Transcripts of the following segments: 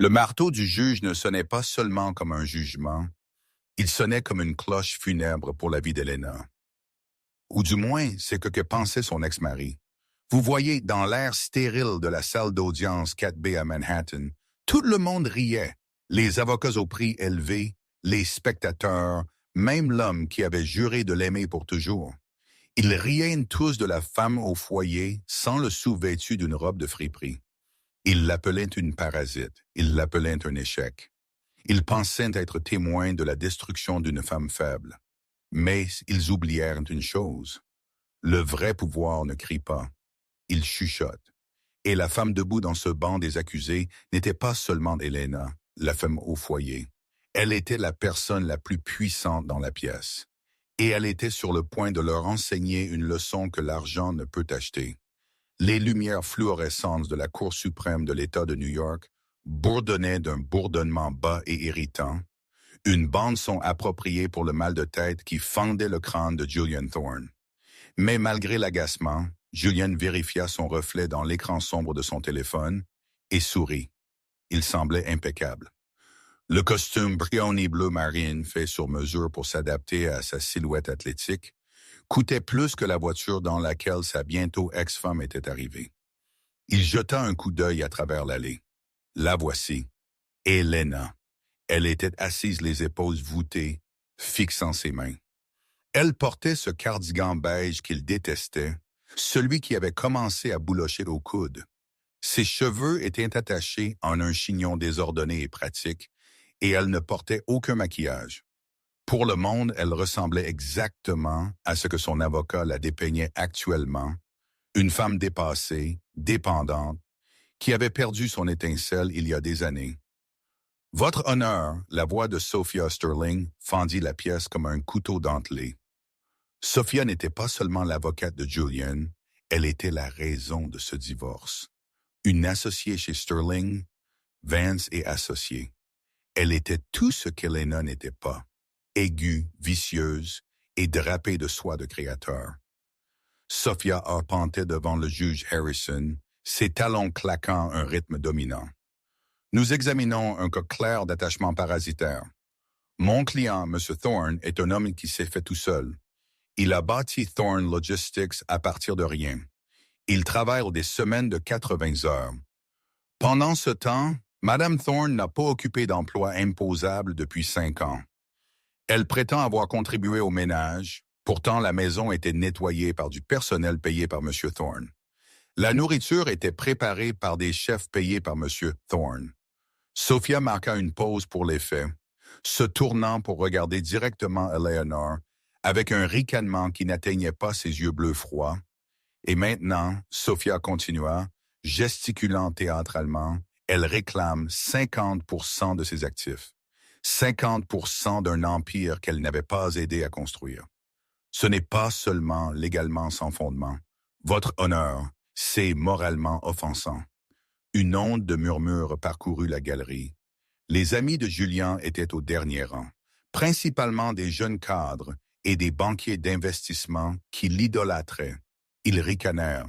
Le marteau du juge ne sonnait pas seulement comme un jugement, il sonnait comme une cloche funèbre pour la vie d'Elena. Ou du moins, c'est que pensait son ex-mari. Vous voyez, dans l'air stérile de la salle d'audience 4B à Manhattan, tout le monde riait. Les avocats au prix élevé, les spectateurs, même l'homme qui avait juré de l'aimer pour toujours. Ils riaient tous de la femme au foyer sans le sous-vêtu d'une robe de friperie. Ils l'appelaient une parasite, ils l'appelaient un échec. Ils pensaient être témoins de la destruction d'une femme faible. Mais ils oublièrent une chose. Le vrai pouvoir ne crie pas, il chuchote. Et la femme debout dans ce banc des accusés n'était pas seulement Elena, la femme au foyer. Elle était la personne la plus puissante dans la pièce. Et elle était sur le point de leur enseigner une leçon que l'argent ne peut acheter. Les lumières fluorescentes de la Cour suprême de l'État de New York bourdonnaient d'un bourdonnement bas et irritant. Une bande-son appropriée pour le mal de tête qui fendait le crâne de Julian Thorne. Mais malgré l'agacement, Julian vérifia son reflet dans l'écran sombre de son téléphone et sourit. Il semblait impeccable. Le costume brownie bleu marine fait sur mesure pour s'adapter à sa silhouette athlétique coûtait plus que la voiture dans laquelle sa bientôt ex-femme était arrivée. Il jeta un coup d'œil à travers l'allée. La voici, Elena. Elle était assise les épaules voûtées, fixant ses mains. Elle portait ce cardigan beige qu'il détestait, celui qui avait commencé à boulocher au coude. Ses cheveux étaient attachés en un chignon désordonné et pratique, et elle ne portait aucun maquillage. Pour le monde, elle ressemblait exactement à ce que son avocat la dépeignait actuellement, une femme dépassée, dépendante, qui avait perdu son étincelle il y a des années. Votre honneur, la voix de Sophia Sterling fendit la pièce comme un couteau dentelé. Sophia n'était pas seulement l'avocate de Julian, elle était la raison de ce divorce. Une associée chez Sterling, Vance et associée. Elle était tout ce qu'Elena n'était pas, aiguë, vicieuse et drapée de soie de créateur. Sophia arpentait devant le juge Harrison, ses talons claquant un rythme dominant. Nous examinons un cas clair d'attachement parasitaire. Mon client, M. Thorne, est un homme qui s'est fait tout seul. Il a bâti Thorne Logistics à partir de rien. Il travaille des semaines de 80 heures. Pendant ce temps, Mme Thorne n'a pas occupé d'emploi imposable depuis 5 ans. Elle prétend avoir contribué au ménage, pourtant la maison était nettoyée par du personnel payé par M. Thorne. La nourriture était préparée par des chefs payés par M. Thorne. Sophia marqua une pause pour les faits, se tournant pour regarder directement Eleanor, avec un ricanement qui n'atteignait pas ses yeux bleus froids. Et maintenant, Sophia continua, gesticulant théâtralement, elle réclame 50% de ses actifs. 50% d'un empire qu'elle n'avait pas aidé à construire. Ce n'est pas seulement légalement sans fondement. Votre honneur, c'est moralement offensant. Une onde de murmures parcourut la galerie. Les amis de Julian étaient au dernier rang, principalement des jeunes cadres et des banquiers d'investissement qui l'idolâtraient. Ils ricanèrent.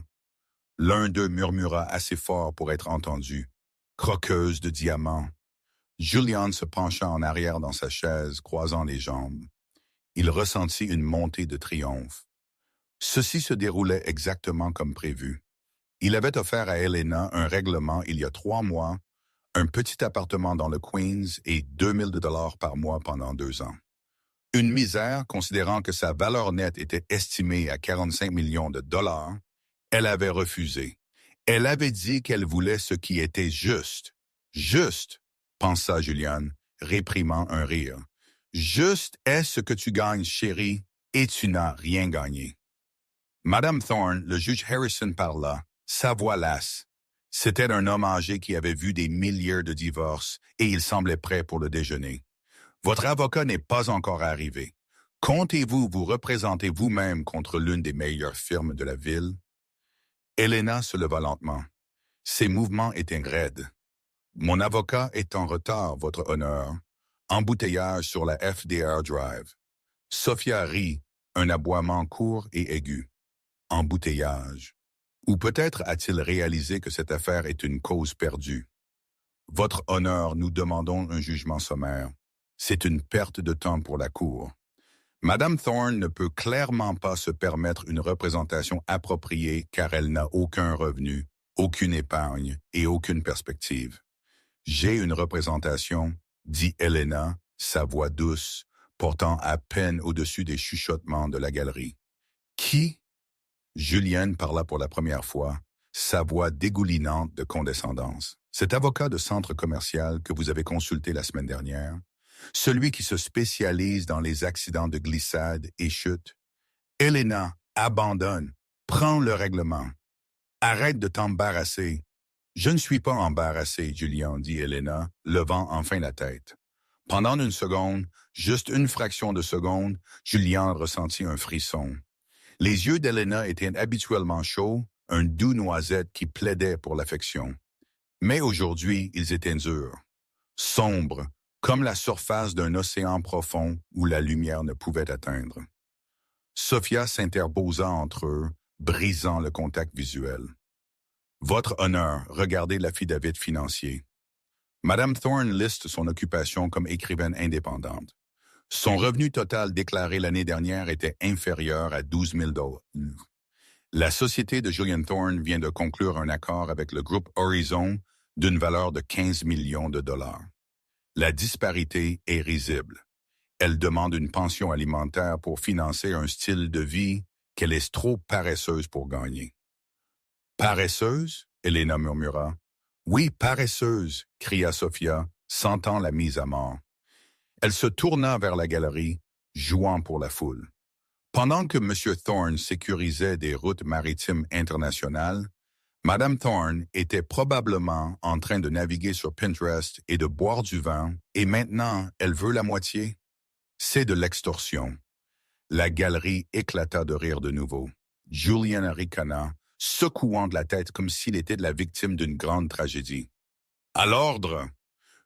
L'un d'eux murmura assez fort pour être entendu. Croqueuse de diamants. Julian se pencha en arrière dans sa chaise, croisant les jambes. Il ressentit une montée de triomphe. Ceci se déroulait exactement comme prévu. Il avait offert à Elena un règlement il y a 3 mois, un petit appartement dans le Queens et 2000 $ par mois pendant 2 ans. Une misère, considérant que sa valeur nette était estimée à 45 millions de dollars, elle avait refusé. Elle avait dit qu'elle voulait ce qui était juste. Juste, pensa Julian, réprimant un rire. Juste est ce que tu gagnes, chérie, et tu n'as rien gagné. Madame Thorne, le juge Harrison parla, sa voix lasse. C'était un homme âgé qui avait vu des milliers de divorces et il semblait prêt pour le déjeuner. Votre avocat n'est pas encore arrivé. Comptez-vous vous représenter vous-même contre l'une des meilleures firmes de la ville? Elena se leva lentement. Ses mouvements étaient raides. Mon avocat est en retard, votre honneur. Embouteillage sur la FDR Drive. Sophia rit, un aboiement court et aigu. Embouteillage. Ou peut-être a-t-il réalisé que cette affaire est une cause perdue. Votre honneur, nous demandons un jugement sommaire. C'est une perte de temps pour la Cour. Madame Thorne ne peut clairement pas se permettre une représentation appropriée car elle n'a aucun revenu, aucune épargne et aucune perspective. J'ai une représentation, dit Helena, sa voix douce, portant à peine au-dessus des chuchotements de la galerie. Qui? Julienne parla pour la première fois, sa voix dégoulinante de condescendance. Cet avocat de centre commercial que vous avez consulté la semaine dernière, celui qui se spécialise dans les accidents de glissade et chute. Helena, abandonne, prends le règlement. Arrête de t'embarrasser. Je ne suis pas embarrassé, Julien, dit Helena, levant enfin la tête. Pendant une seconde, juste une fraction de seconde, Julien ressentit un frisson. Les yeux d'Helena étaient habituellement chauds, un doux noisette qui plaidait pour l'affection. Mais aujourd'hui, ils étaient durs, sombres, comme la surface d'un océan profond où la lumière ne pouvait atteindre. Sophia s'interposa entre eux, brisant le contact visuel. « Votre honneur, regardez l'affidavit financier. » Madame Thorne liste son occupation comme écrivaine indépendante. Son revenu total déclaré l'année dernière était inférieur à 12 000 $. La société de Julian Thorne vient de conclure un accord avec le groupe Horizon d'une valeur de 15 millions de dollars. La disparité est risible. Elle demande une pension alimentaire pour financer un style de vie qu'elle est trop paresseuse pour gagner. « Paresseuse ?» Helena murmura. « Oui, paresseuse !» cria Sophia, sentant la mise à mort. Elle se tourna vers la galerie, jouant pour la foule. Pendant que M. Thorne sécurisait des routes maritimes internationales, Madame Thorne était probablement en train de naviguer sur Pinterest et de boire du vin, et maintenant, elle veut la moitié. C'est de l'extorsion. La galerie éclata de rire de nouveau. Julian ricana, secouant de la tête comme s'il était la victime d'une grande tragédie. « À l'ordre !»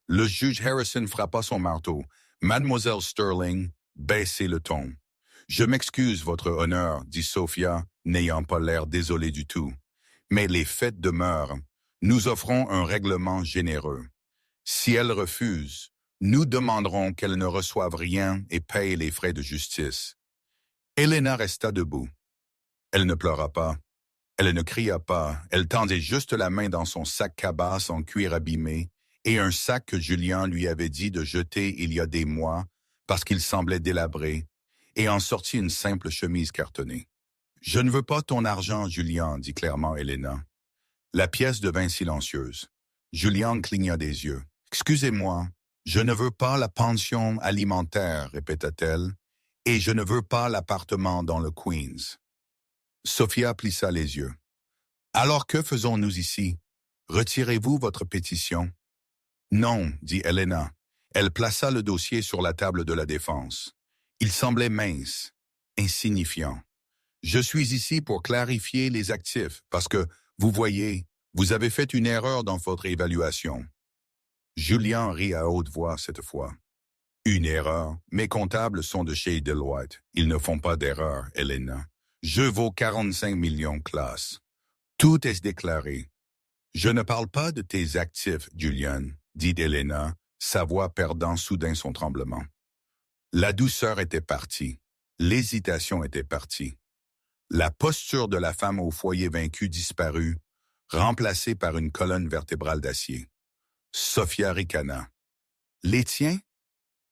Le juge Harrison frappa son marteau. « Mademoiselle Sterling, baissez le ton. »« Je m'excuse, votre honneur, » dit Sophia, n'ayant pas l'air désolée du tout. « Mais les faits demeurent. Nous offrons un règlement généreux. Si elle refuse, nous demanderons qu'elle ne reçoive rien et paye les frais de justice. » Helena resta debout. Elle ne pleura pas. Elle ne cria pas. Elle tendait juste la main dans son sac cabasse en cuir abîmé et un sac que Julien lui avait dit de jeter il y a des mois parce qu'il semblait délabré, et en sortit une simple chemise cartonnée. « Je ne veux pas ton argent, Julien, » dit clairement Helena. La pièce devint silencieuse. Julien cligna des yeux. « Excusez-moi, je ne veux pas la pension alimentaire, » répéta-t-elle, « et je ne veux pas l'appartement dans le Queens. » Sophia plissa les yeux. « Alors que faisons-nous ici? Retirez-vous votre pétition? » « Non, » dit Helena. Elle plaça le dossier sur la table de la défense. Il semblait mince, insignifiant. « Je suis ici pour clarifier les actifs, parce que, vous voyez, vous avez fait une erreur dans votre évaluation. » Julien rit à haute voix cette fois. « Une erreur? Mes comptables sont de chez Deloitte. Ils ne font pas d'erreur, Helena. Je vaux 45 millions classe. Tout est déclaré. » « Je ne parle pas de tes actifs, Julian, » dit Helena, sa voix perdant soudain son tremblement. La douceur était partie. L'hésitation était partie. La posture de la femme au foyer vaincu disparut, remplacée par une colonne vertébrale d'acier. Sophia ricana. « Les tiens?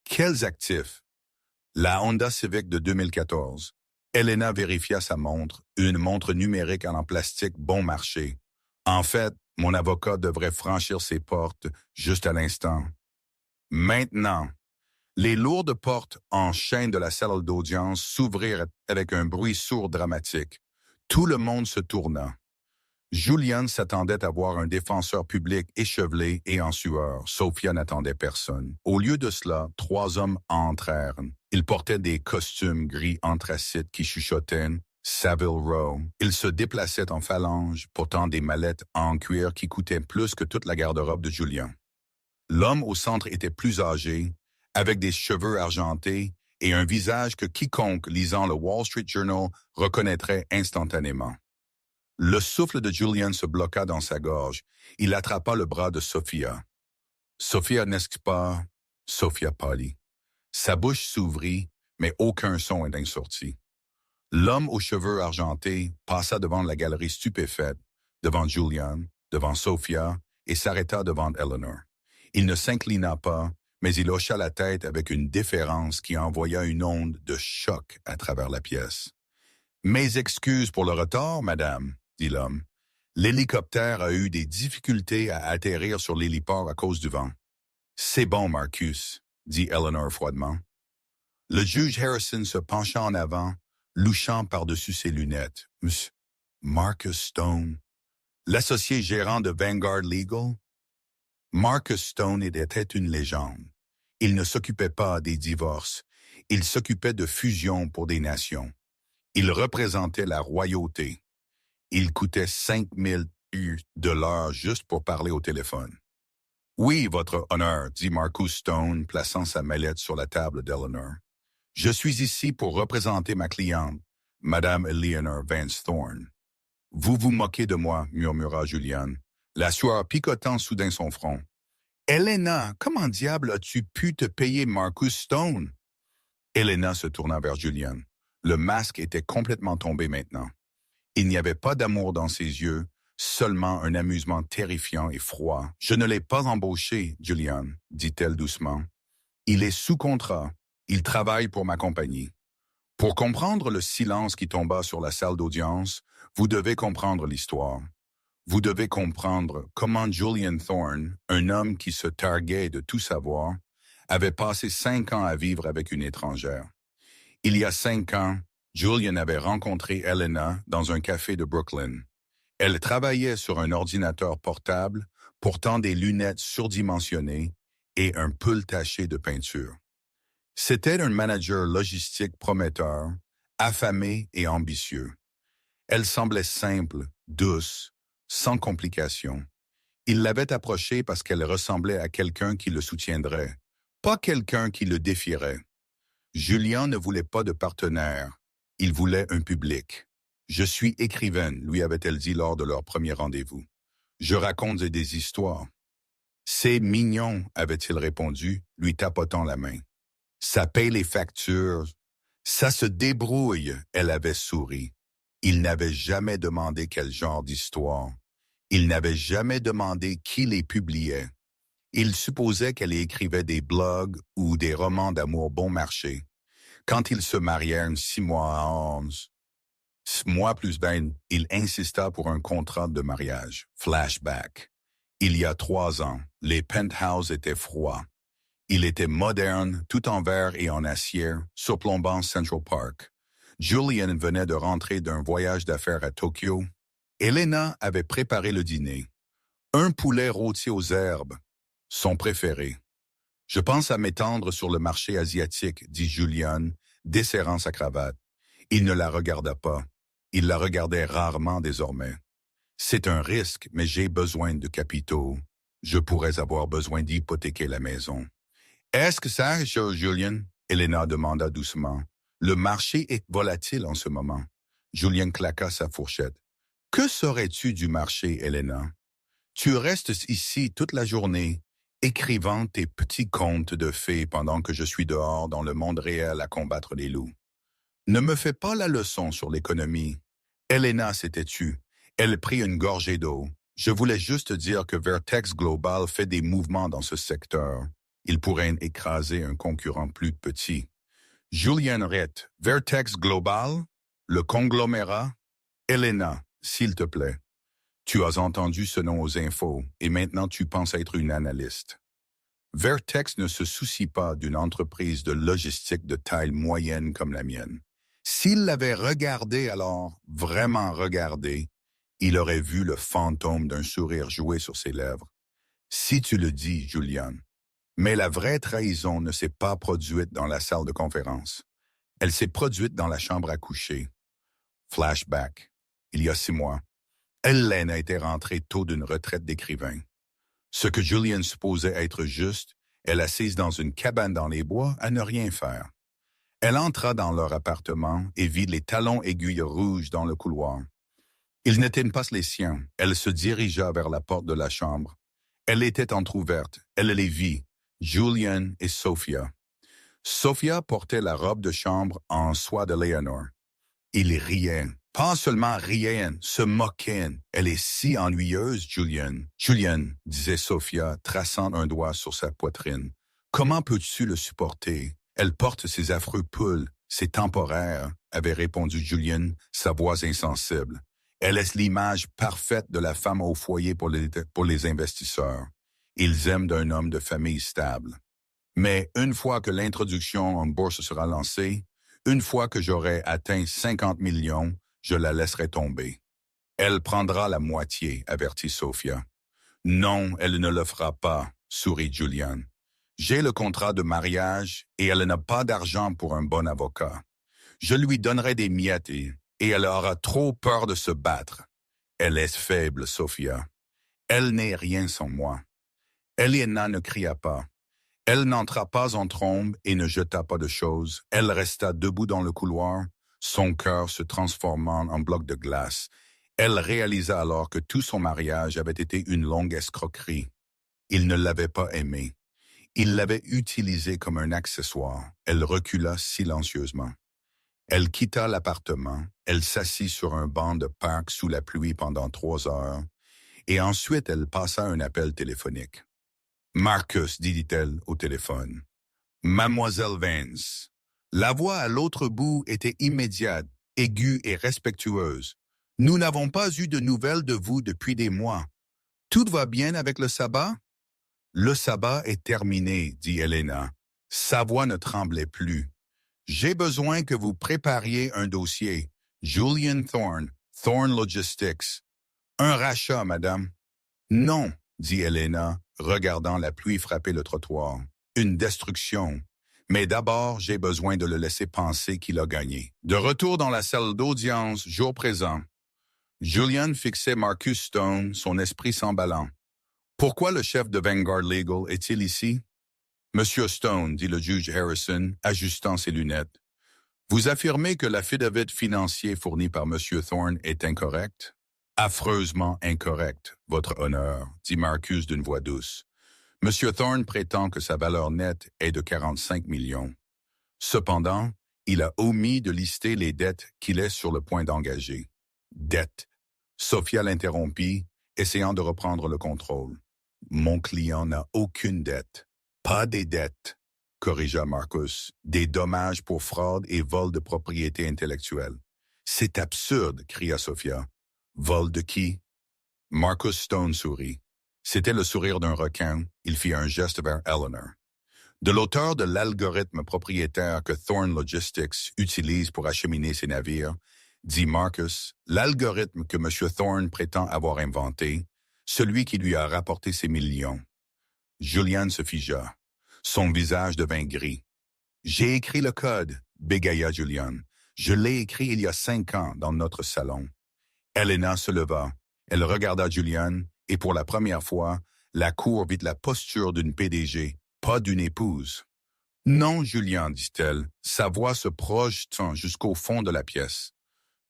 Quels actifs? » La Honda Civic de 2014. Helena vérifia sa montre, une montre numérique en plastique bon marché. En fait, mon avocat devrait franchir ses portes juste à l'instant. Maintenant, les lourdes portes en chaîne de la salle d'audience s'ouvrirent avec un bruit sourd dramatique. Tout le monde se tourna. Julian s'attendait à voir un défenseur public échevelé et en sueur. Sophia n'attendait personne. Au lieu de cela, 3 hommes entrèrent. Ils portaient des costumes gris anthracite qui chuchotaient « Savile Row ». Ils se déplaçaient en phalange, portant des mallettes en cuir qui coûtaient plus que toute la garde-robe de Julian. L'homme au centre était plus âgé, avec des cheveux argentés et un visage que quiconque lisant le Wall Street Journal reconnaîtrait instantanément. Le souffle de Julian se bloqua dans sa gorge. Il attrapa le bras de Sophia. Sophia n'est-ce pas? Sophia pâlit. Sa bouche s'ouvrit, mais aucun son n'est sorti. L'homme aux cheveux argentés passa devant la galerie stupéfaite, devant Julian, devant Sophia, et s'arrêta devant Eleanor. Il ne s'inclina pas, mais il hocha la tête avec une déférence qui envoya une onde de choc à travers la pièce. « Mes excuses pour le retard, madame, » dit l'homme. « L'hélicoptère a eu des difficultés à atterrir sur l'héliport à cause du vent. »« C'est bon, Marcus, » dit Eleanor froidement. Le juge Harrison se pencha en avant, louchant par-dessus ses lunettes. « Marcus Stone, l'associé gérant de Vanguard Legal? » Marcus Stone était une légende. Il ne s'occupait pas des divorces. Il s'occupait de fusions pour des nations. Il représentait la royauté. Il coûtait 5 000 de l'heure juste pour parler au téléphone. « Oui, votre honneur, » dit Marcus Stone, plaçant sa mallette sur la table d'Eleanor. « Je suis ici pour représenter ma cliente, Madame Eleanor Vance Thorne. »« Vous vous moquez de moi, » murmura Julian, la sueur picotant soudain son front. « Elena, comment diable as-tu pu te payer Marcus Stone? » Elena se tourna vers Julian. Le masque était complètement tombé maintenant. Il n'y avait pas d'amour dans ses yeux, seulement un amusement terrifiant et froid. « Je ne l'ai pas embauché, Julian, » dit-elle doucement. « Il est sous contrat. Il travaille pour ma compagnie. » Pour comprendre le silence qui tomba sur la salle d'audience, vous devez comprendre l'histoire. Vous devez comprendre comment Julian Thorne, un homme qui se targuait de tout savoir, avait passé 5 ans à vivre avec une étrangère. Il y a 5 ans, Julian avait rencontré Elena dans un café de Brooklyn. Elle travaillait sur un ordinateur portable, portant des lunettes surdimensionnées et un pull taché de peinture. C'était un manager logistique prometteur, affamé et ambitieux. Elle semblait simple, douce, sans complications. Il l'avait approchée parce qu'elle ressemblait à quelqu'un qui le soutiendrait, pas quelqu'un qui le défierait. Julian ne voulait pas de partenaire, il voulait un public. « Je suis écrivaine », lui avait-elle dit lors de leur premier rendez-vous. « Je raconte des histoires. »« C'est mignon », avait-il répondu, lui tapotant la main. « Ça paye les factures. Ça se débrouille », elle avait souri. Il n'avait jamais demandé quel genre d'histoire. Il n'avait jamais demandé qui les publiait. Il supposait qu'elle écrivait des blogs ou des romans d'amour bon marché. Quand ils se marièrent 6 mois à 11 mois plus ben, il insista pour un contrat de mariage. Flashback. Il y a 3 ans, les penthouses étaient froids. Il était moderne, tout en verre et en acier, surplombant Central Park. Julian venait de rentrer d'un voyage d'affaires à Tokyo. Elena avait préparé le dîner. Un poulet rôti aux herbes, son préféré. « Je pense à m'étendre sur le marché asiatique, » dit Julian, desserrant sa cravate. Il ne la regarda pas. Il la regardait rarement désormais. « C'est un risque, mais j'ai besoin de capitaux. Je pourrais avoir besoin d'hypothéquer la maison. »« Est-ce que ça, Julian? » Elena demanda doucement. « Le marché est volatile en ce moment. » Julian claqua sa fourchette. « Que saurais-tu du marché, Elena? Tu restes ici toute la journée, écrivant tes petits contes de fées pendant que je suis dehors dans le monde réel à combattre les loups. Ne me fais pas la leçon sur l'économie. » Elena s'était tue. Elle prit une gorgée d'eau. « Je voulais juste dire que Vertex Global fait des mouvements dans ce secteur. Il pourrait écraser un concurrent plus petit. » Julian Rett, Vertex Global? Le conglomérat? Elena, s'il te plaît. Tu as entendu ce nom aux infos et maintenant tu penses être une analyste. Vertex ne se soucie pas d'une entreprise de logistique de taille moyenne comme la mienne. S'il l'avait regardé alors, vraiment regardé, il aurait vu le fantôme d'un sourire jouer sur ses lèvres. Si tu le dis, Julian. Mais la vraie trahison ne s'est pas produite dans la salle de conférence. Elle s'est produite dans la chambre à coucher. Flashback. Il y a 6 mois. Elena était rentrée tôt d'une retraite d'écrivain. Ce que Julian supposait être juste, elle assise dans une cabane dans les bois à ne rien faire. Elle entra dans leur appartement et vit les talons aiguilles rouges dans le couloir. Ils n'étaient pas les siens. Elle se dirigea vers la porte de la chambre. Elle était entr'ouverte, elle les vit, Julian et Sophia. Sophia portait la robe de chambre en soie de Léonore. Il riait. Pas seulement riait, se moquait. Elle est si ennuyeuse, Julian. Julian, disait Sophia, traçant un doigt sur sa poitrine. Comment peux-tu le supporter? Elle porte ses affreux pulls. C'est temporaire, avait répondu Julian, sa voix insensible. Elle est l'image parfaite de la femme au foyer pour les investisseurs. Ils aiment d'un homme de famille stable. Mais une fois que l'introduction en bourse sera lancée, une fois que j'aurai atteint 50 millions, je la laisserai tomber. Elle prendra la moitié, avertit Sophia. Non, elle ne le fera pas, sourit Julian. J'ai le contrat de mariage et elle n'a pas d'argent pour un bon avocat. Je lui donnerai des miettes et elle aura trop peur de se battre. Elle est faible, Sophia. Elle n'est rien sans moi. Elena ne cria pas. Elle n'entra pas en trombe et ne jeta pas de choses. Elle resta debout dans le couloir, son cœur se transformant en bloc de glace. Elle réalisa alors que tout son mariage avait été une longue escroquerie. Il ne l'avait pas aimée. Il l'avait utilisée comme un accessoire. Elle recula silencieusement. Elle quitta l'appartement. Elle s'assit sur un banc de parc sous la pluie pendant 3 heures. Et ensuite, elle passa un appel téléphonique. « Marcus, dit-elle au téléphone. « Mademoiselle Vance. » La voix à l'autre bout était immédiate, aiguë et respectueuse. « Nous n'avons pas eu de nouvelles de vous depuis des mois. Tout va bien avec le sabbat? » « Le sabbat est terminé, dit Elena. Sa voix ne tremblait plus. « J'ai besoin que vous prépariez un dossier. Julian Thorne, Thorne Logistics. Un rachat, madame. »« Non, dit Elena, regardant la pluie frapper le trottoir. Une destruction. Mais d'abord, j'ai besoin de le laisser penser qu'il a gagné. » De retour dans la salle d'audience, jour présent, Julian fixait Marcus Stone, son esprit s'emballant. « Pourquoi le chef de Vanguard Legal est-il ici? » « Monsieur Stone, dit le juge Harrison, ajustant ses lunettes. Vous affirmez que l'affidavit financier fourni par Monsieur Thorne est incorrect? »« Affreusement incorrect, votre honneur, dit Marcus d'une voix douce. Monsieur Thorne prétend que sa valeur nette est de 45 millions. Cependant, il a omis de lister les dettes qu'il est sur le point d'engager. Dettes. Sophia l'interrompit, essayant de reprendre le contrôle. Mon client n'a aucune dette. Pas des dettes, corrigea Marcus, des dommages pour fraude et vol de propriété intellectuelle. C'est absurde, cria Sophia. Vol de qui? Marcus Stone sourit. C'était le sourire d'un requin. Il fit un geste vers Eleanor. De l'auteur de l'algorithme propriétaire que Thorne Logistics utilise pour acheminer ses navires, dit Marcus, l'algorithme que M. Thorne prétend avoir inventé, celui qui lui a rapporté ses millions. Julian se figea. Son visage devint gris. « J'ai écrit le code, » bégaya Julian. « Je l'ai écrit il y a 5 ans dans notre salon. » Elena se leva. Elle regarda Julian et pour la première fois, la cour vit la posture d'une PDG, pas d'une épouse. « Non, Julian, dit-elle, sa voix se projetant jusqu'au fond de la pièce.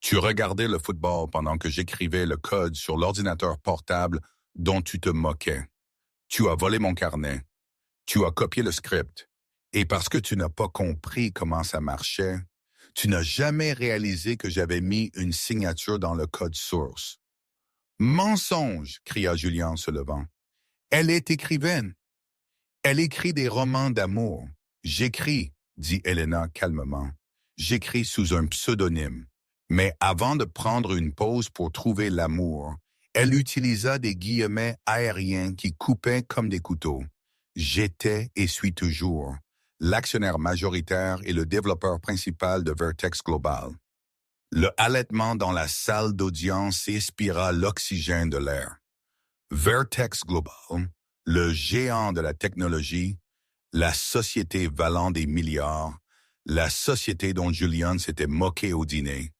Tu regardais le football pendant que j'écrivais le code sur l'ordinateur portable dont tu te moquais. Tu as volé mon carnet. Tu as copié le script. Et parce que tu n'as pas compris comment ça marchait, tu n'as jamais réalisé que j'avais mis une signature dans le code source. « Mensonge !» cria Julian se levant. « Elle est écrivaine. Elle écrit des romans d'amour. J'écris, dit Elena calmement. J'écris sous un pseudonyme. Mais avant de prendre une pause pour trouver l'amour, elle utilisa des guillemets aériens qui coupaient comme des couteaux. J'étais et suis toujours l'actionnaire majoritaire et le développeur principal de Vertex Global. Le halètement dans la salle d'audience expira l'oxygène de l'air. Vertex Global, le géant de la technologie, la société valant des milliards, la société dont Julian s'était moqué au dîner.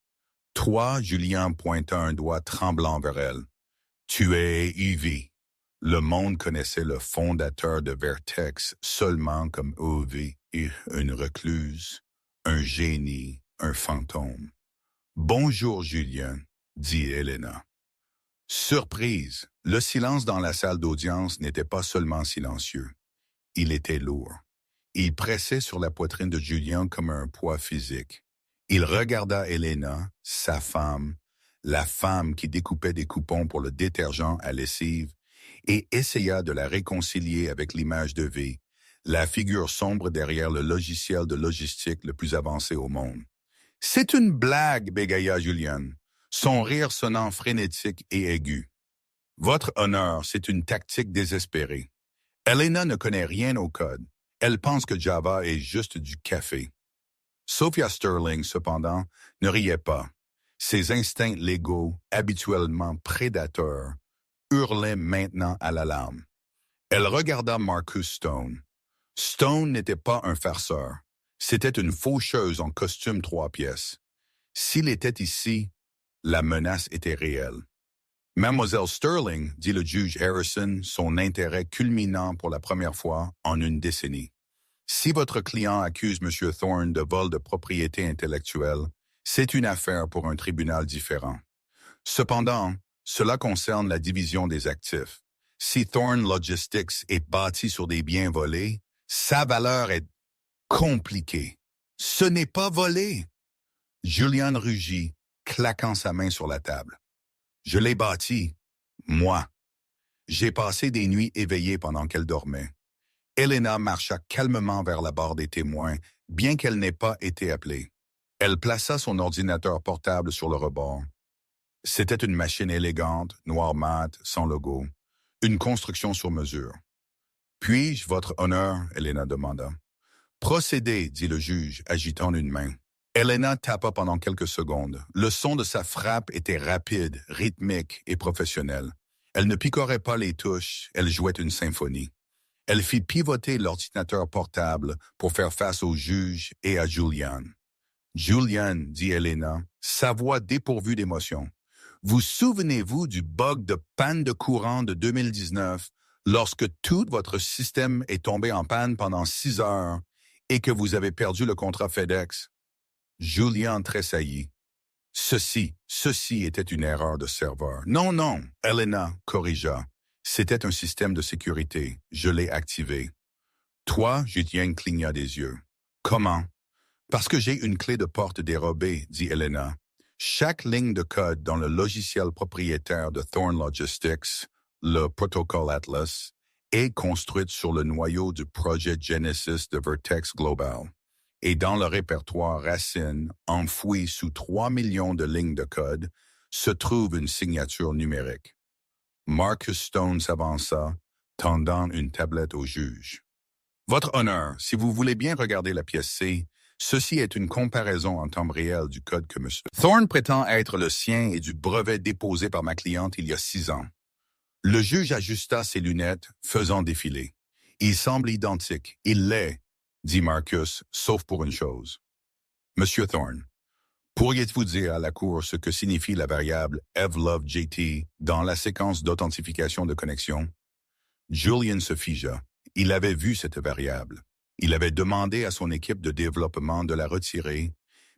Toi, Julian pointa un doigt tremblant vers elle. Tu es Evie. Le monde connaissait le fondateur de Vertex seulement comme Evie, une recluse, un génie, un fantôme. Bonjour, Julian, dit Elena. Surprise, Le silence dans la salle d'audience n'était pas seulement silencieux, il était lourd. Il pressait sur la poitrine de Julien comme un poids physique. Il regarda Elena, sa femme, la femme qui découpait des coupons pour le détergent à lessive, et essaya de la réconcilier avec l'image de V, la figure sombre derrière le logiciel de logistique le plus avancé au monde. « C'est une blague, bégaya Julien, son rire sonnant frénétique et aigu. « Votre honneur, c'est une tactique désespérée. Elena ne connaît rien au code. Elle pense que Java est juste du café. » Sophia Sterling, cependant, ne riait pas. Ses instincts légaux, habituellement prédateurs, hurlaient maintenant à l'alarme. Elle regarda Marcus Stone. Stone n'était pas un farceur. C'était une faucheuse en costume 3 pièces. S'il était ici, la menace était réelle. « Mademoiselle Sterling, dit le juge Harrison, son intérêt culminant pour la première fois en une décennie. Si votre client accuse M. Thorne de vol de propriété intellectuelle, c'est une affaire pour un tribunal différent. Cependant, cela concerne la division des actifs. Si Thorne Logistics est bâti sur des biens volés, sa valeur est compliquée. Ce n'est pas volé. » Julian rugit, claquant sa main sur la table. « Je l'ai bâti, moi. J'ai passé des nuits éveillées pendant qu'elle dormait. » Elena marcha calmement vers la barre des témoins, bien qu'elle n'ait pas été appelée. Elle plaça son ordinateur portable sur le rebord. C'était une machine élégante, noir mat, sans logo. Une construction sur mesure. « Puis-je, votre honneur ?» Elena demanda. « Procédez, dit le juge, agitant une main. Elena tapa pendant quelques secondes. Le son de sa frappe était rapide, rythmique et professionnel. Elle ne picorait pas les touches, elle jouait une symphonie. Elle fit pivoter l'ordinateur portable pour faire face au juge et à Julian. « Julian, dit Elena, sa voix dépourvue d'émotion. Vous souvenez-vous du bug de panne de courant de 2019 lorsque tout votre système est tombé en panne pendant 6 heures et que vous avez perdu le contrat FedEx? » Julian tressaillit. Ceci était une erreur de serveur. Non, Elena corrigea. C'était un système de sécurité. Je l'ai activé. Toi, Julien cligna des yeux. Comment? Parce que j'ai une clé de porte dérobée, dit Elena. Chaque ligne de code dans le logiciel propriétaire de Thorne Logistics, le Protocol Atlas, est construite sur le noyau du projet Genesis de Vertex Global. Et dans le répertoire Racine, enfoui sous 3 millions de lignes de code, se trouve une signature numérique. Marcus Stone s'avança, tendant une tablette au juge. « Votre honneur, si vous voulez bien regarder la pièce C, ceci est une comparaison en temps réel du code que M. Thorne prétend être le sien et du brevet déposé par ma cliente il y a 6 ans. » Le juge ajusta ses lunettes, faisant défiler. « Il semble identique. Il l'est, dit Marcus, sauf pour une chose. Monsieur Thorne, pourriez-vous dire à la Cour ce que signifie la variable evLoveJT dans la séquence d'authentification de connexion? » Julian se figea. Il avait vu cette variable. Il avait demandé à son équipe de développement de la retirer,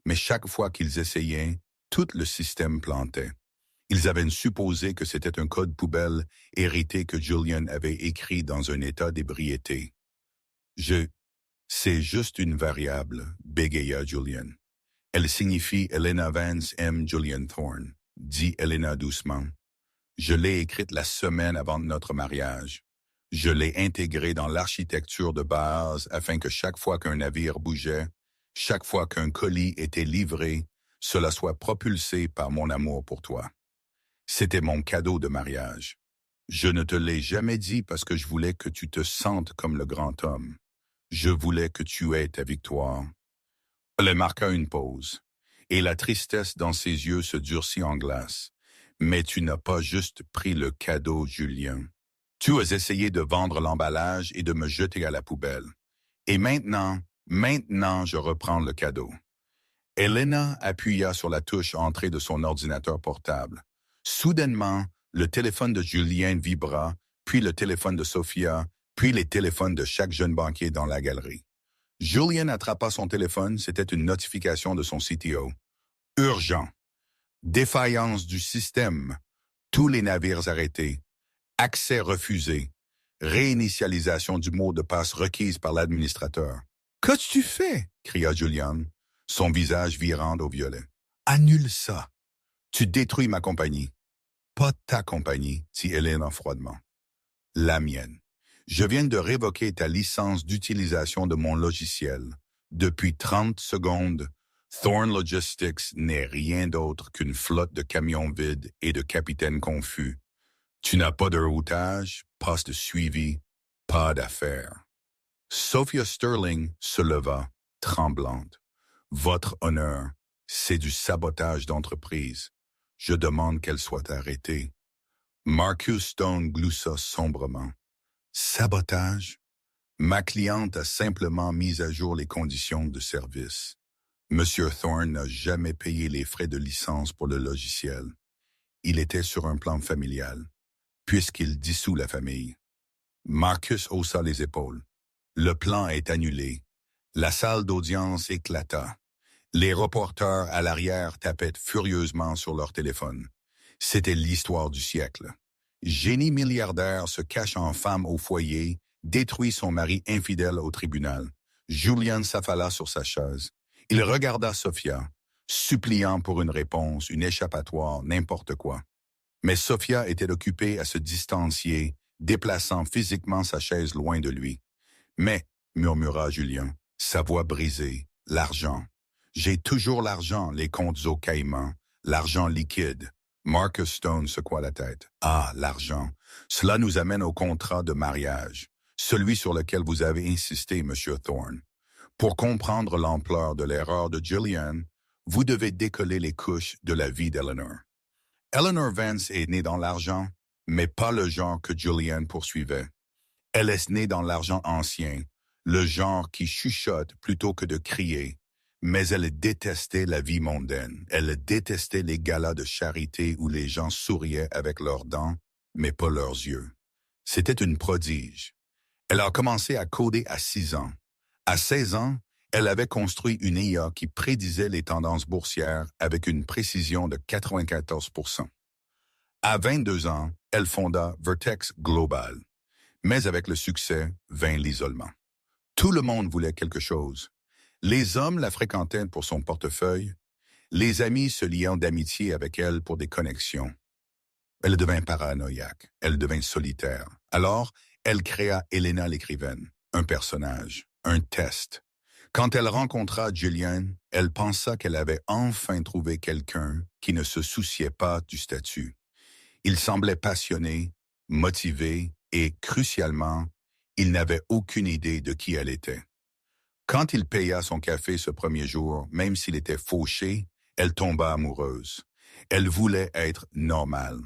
mais chaque fois qu'ils essayaient, tout le système plantait. Ils avaient supposé que c'était un code poubelle hérité que Julian avait écrit dans un état d'ébriété. C'est juste une variable, bégaya Julian. Elle signifie Elena Vance M. Julian Thorne, dit Elena doucement. Je l'ai écrite la semaine avant notre mariage. Je l'ai intégrée dans l'architecture de base afin que chaque fois qu'un navire bougeait, chaque fois qu'un colis était livré, cela soit propulsé par mon amour pour toi. C'était mon cadeau de mariage. Je ne te l'ai jamais dit parce que je voulais que tu te sentes comme le grand homme. Je voulais que tu aies ta victoire. » Elle marqua une pause, et la tristesse dans ses yeux se durcit en glace. « Mais tu n'as pas juste pris le cadeau, Julien. Tu as essayé de vendre l'emballage et de me jeter à la poubelle. Et maintenant, je reprends le cadeau. » Elena appuya sur la touche entrée de son ordinateur portable. Soudainement, le téléphone de Julien vibra, puis le téléphone de Sophia, puis les téléphones de chaque jeune banquier dans la galerie. Julien attrapa son téléphone, c'était une notification de son CTO. Urgent. Défaillance du système. Tous les navires arrêtés. Accès refusé. Réinitialisation du mot de passe requise par l'administrateur. Qu'as-tu fait? Cria Julian, son visage virant au violet. Annule ça. Tu détruis ma compagnie. Pas ta compagnie, dit Elena froidement. La mienne. Je viens de révoquer ta licence d'utilisation de mon logiciel. Depuis 30 secondes, Thorn Logistics n'est rien d'autre qu'une flotte de camions vides et de capitaines confus. Tu n'as pas de routage, pas de suivi, pas d'affaires. Sophia Sterling se leva, tremblante. Votre honneur, c'est du sabotage d'entreprise. Je demande qu'elle soit arrêtée. Marcus Stone gloussa sombrement. Sabotage? Ma cliente a simplement mis à jour les conditions de service. Monsieur Thorne n'a jamais payé les frais de licence pour le logiciel. Il était sur un plan familial, puisqu'il dissout la famille. Marcus haussa les épaules. Le plan est annulé. La salle d'audience éclata. Les reporters à l'arrière tapaient furieusement sur leur téléphone. C'était l'histoire du siècle. Génie milliardaire se cache en femme au foyer, détruit son mari infidèle au tribunal. Julian s'affala sur sa chaise. Il regarda Sophia, suppliant pour une réponse, une échappatoire, n'importe quoi. Mais Sophia était occupée à se distancier, déplaçant physiquement sa chaise loin de lui. Mais, murmura Julien, sa voix brisée, l'argent. J'ai toujours l'argent, les comptes au Caïman, l'argent liquide. Marcus Stone secoua la tête. Ah, l'argent. Cela nous amène au contrat de mariage, celui sur lequel vous avez insisté, Monsieur Thorne. Pour comprendre l'ampleur de l'erreur de Gillian, vous devez décoller les couches de la vie d'Eleanor. Eleanor Vance est née dans l'argent, mais pas le genre que Gillian poursuivait. Elle est née dans l'argent ancien, le genre qui chuchote plutôt que de crier, mais elle détestait la vie mondaine. Elle détestait les galas de charité où les gens souriaient avec leurs dents, mais pas leurs yeux. C'était une prodige. Elle a commencé à coder à 6 ans. À 16 ans, elle avait construit une IA qui prédisait les tendances boursières avec une précision de 94%. À 22 ans, elle fonda Vertex Global. Mais avec le succès vint l'isolement. Tout le monde voulait quelque chose. Les hommes la fréquentaient pour son portefeuille, les amis se liant d'amitié avec elle pour des connexions. Elle devint paranoïaque, elle devint solitaire. Alors, elle créa Elena l'écrivaine, un personnage, un test. Quand elle rencontra Gillian, elle pensa qu'elle avait enfin trouvé quelqu'un qui ne se souciait pas du statut. Il semblait passionné, motivé et, crucialement, il n'avait aucune idée de qui elle était. Quand il paya son café ce premier jour, même s'il était fauché, elle tomba amoureuse. Elle voulait être normale.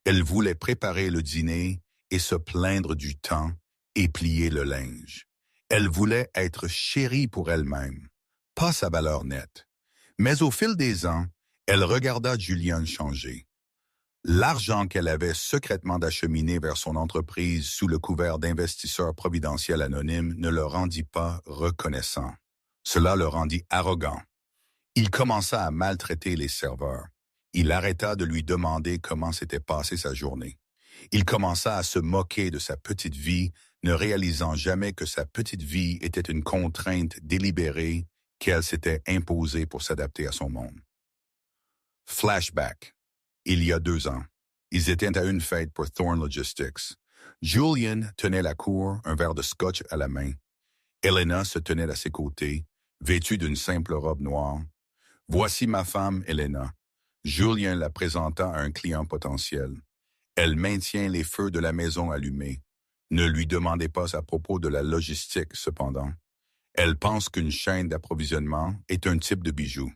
Elle voulait préparer le dîner et se plaindre du temps et plier le linge. Elle voulait être chérie pour elle-même, pas sa valeur nette. Mais au fil des ans, elle regarda Julian changer. L'argent qu'elle avait secrètement acheminé vers son entreprise sous le couvert d'investisseurs providentiels anonymes ne le rendit pas reconnaissant. Cela le rendit arrogant. Il commença à maltraiter les serveurs. Il arrêta de lui demander comment s'était passée sa journée. Il commença à se moquer de sa petite vie, ne réalisant jamais que sa petite vie était une contrainte délibérée qu'elle s'était imposée pour s'adapter à son monde. Flashback. Il y a 2 ans, ils étaient à une fête pour Thorn Logistics. Julian tenait la cour, un verre de scotch à la main. Elena se tenait à ses côtés, vêtue d'une simple robe noire. « Voici ma femme, Elena. » Julian la présenta à un client potentiel. Elle maintient les feux de la maison allumés. Ne lui demandez pas à propos de la logistique, cependant. Elle pense qu'une chaîne d'approvisionnement est un type de bijou.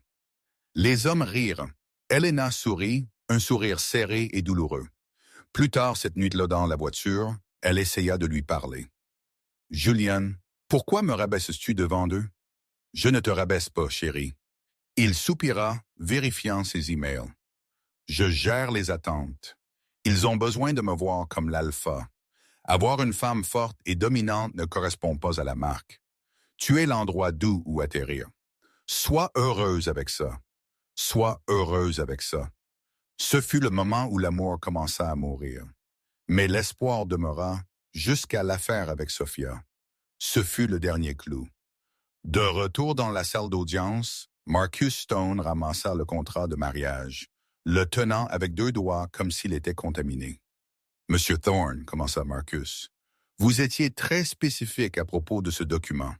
Les hommes rirent. Elena sourit, un sourire serré et douloureux. Plus tard cette nuit-là dans la voiture, elle essaya de lui parler. « Julian, pourquoi me rabaisses-tu devant eux? »« Je ne te rabaisse pas, chérie. » Il soupira, vérifiant ses emails. « Je gère les attentes. Ils ont besoin de me voir comme l'alpha. Avoir une femme forte et dominante ne correspond pas à la marque. Tu es l'endroit doux où atterrir. Sois heureuse avec ça. Sois heureuse avec ça. » Ce fut le moment où l'amour commença à mourir. Mais l'espoir demeura jusqu'à l'affaire avec Sophia. Ce fut le dernier clou. De retour dans la salle d'audience, Marcus Stone ramassa le contrat de mariage, le tenant avec 2 doigts comme s'il était contaminé. « Monsieur Thorne, commença Marcus, vous étiez très spécifique à propos de ce document.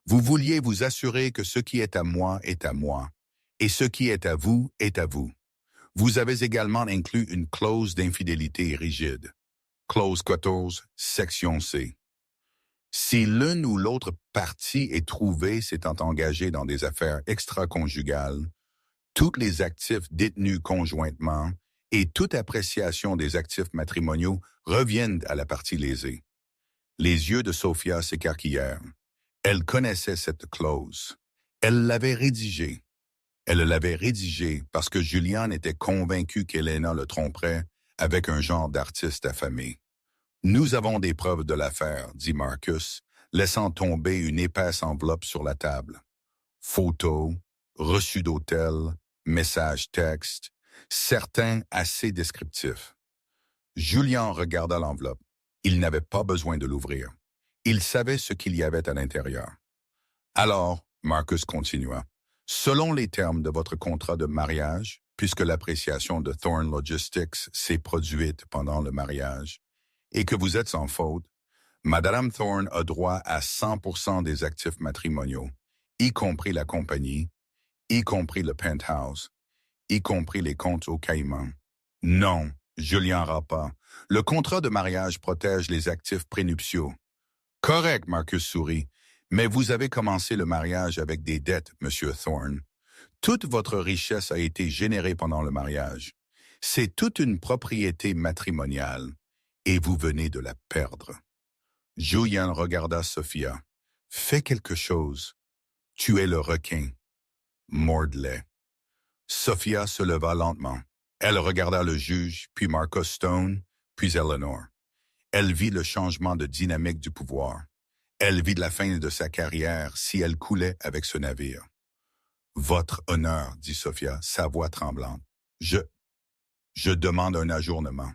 Vous vouliez vous assurer que ce qui est à moi, et ce qui est à vous, est à vous. Vous avez également inclus une clause d'infidélité rigide. Clause 14, section C. Si l'une ou l'autre partie est trouvée s'étant engagée dans des affaires extra-conjugales, tous les actifs détenus conjointement et toute appréciation des actifs matrimoniaux reviennent à la partie lésée. » Les yeux de Sophia s'écarquillèrent. Elle connaissait cette clause. Elle l'avait rédigée. Elle l'avait rédigée parce que Julian était convaincu qu'Helena le tromperait avec un genre d'artiste affamé. « Nous avons des preuves de l'affaire, » dit Marcus, laissant tomber une épaisse enveloppe sur la table. Photos, reçus d'hôtel, messages textes, certains assez descriptifs. Julian regarda l'enveloppe. Il n'avait pas besoin de l'ouvrir. Il savait ce qu'il y avait à l'intérieur. Alors, Marcus continua, « Selon les termes de votre contrat de mariage, puisque l'appréciation de Thorne Logistics s'est produite pendant le mariage, et que vous êtes sans faute, Madame Thorne a droit à 100% des actifs matrimoniaux, y compris la compagnie, y compris le penthouse, y compris les comptes au Caïman. Non, Julian rapa. Le contrat de mariage protège les actifs prénuptiaux. Correct, Marcus sourit, mais vous avez commencé le mariage avec des dettes, Monsieur Thorne. Toute votre richesse a été générée pendant le mariage. C'est toute une propriété matrimoniale. Et vous venez de la perdre. » Julian regarda Sophia. « Fais quelque chose. Tuez le requin. Morde-les. » Sophia se leva lentement. Elle regarda le juge, puis Marcus Stone, puis Eleanor. Elle vit le changement de dynamique du pouvoir. Elle vit la fin de sa carrière si elle coulait avec ce navire. « Votre honneur, » dit Sophia, sa voix tremblante. « Je demande un ajournement.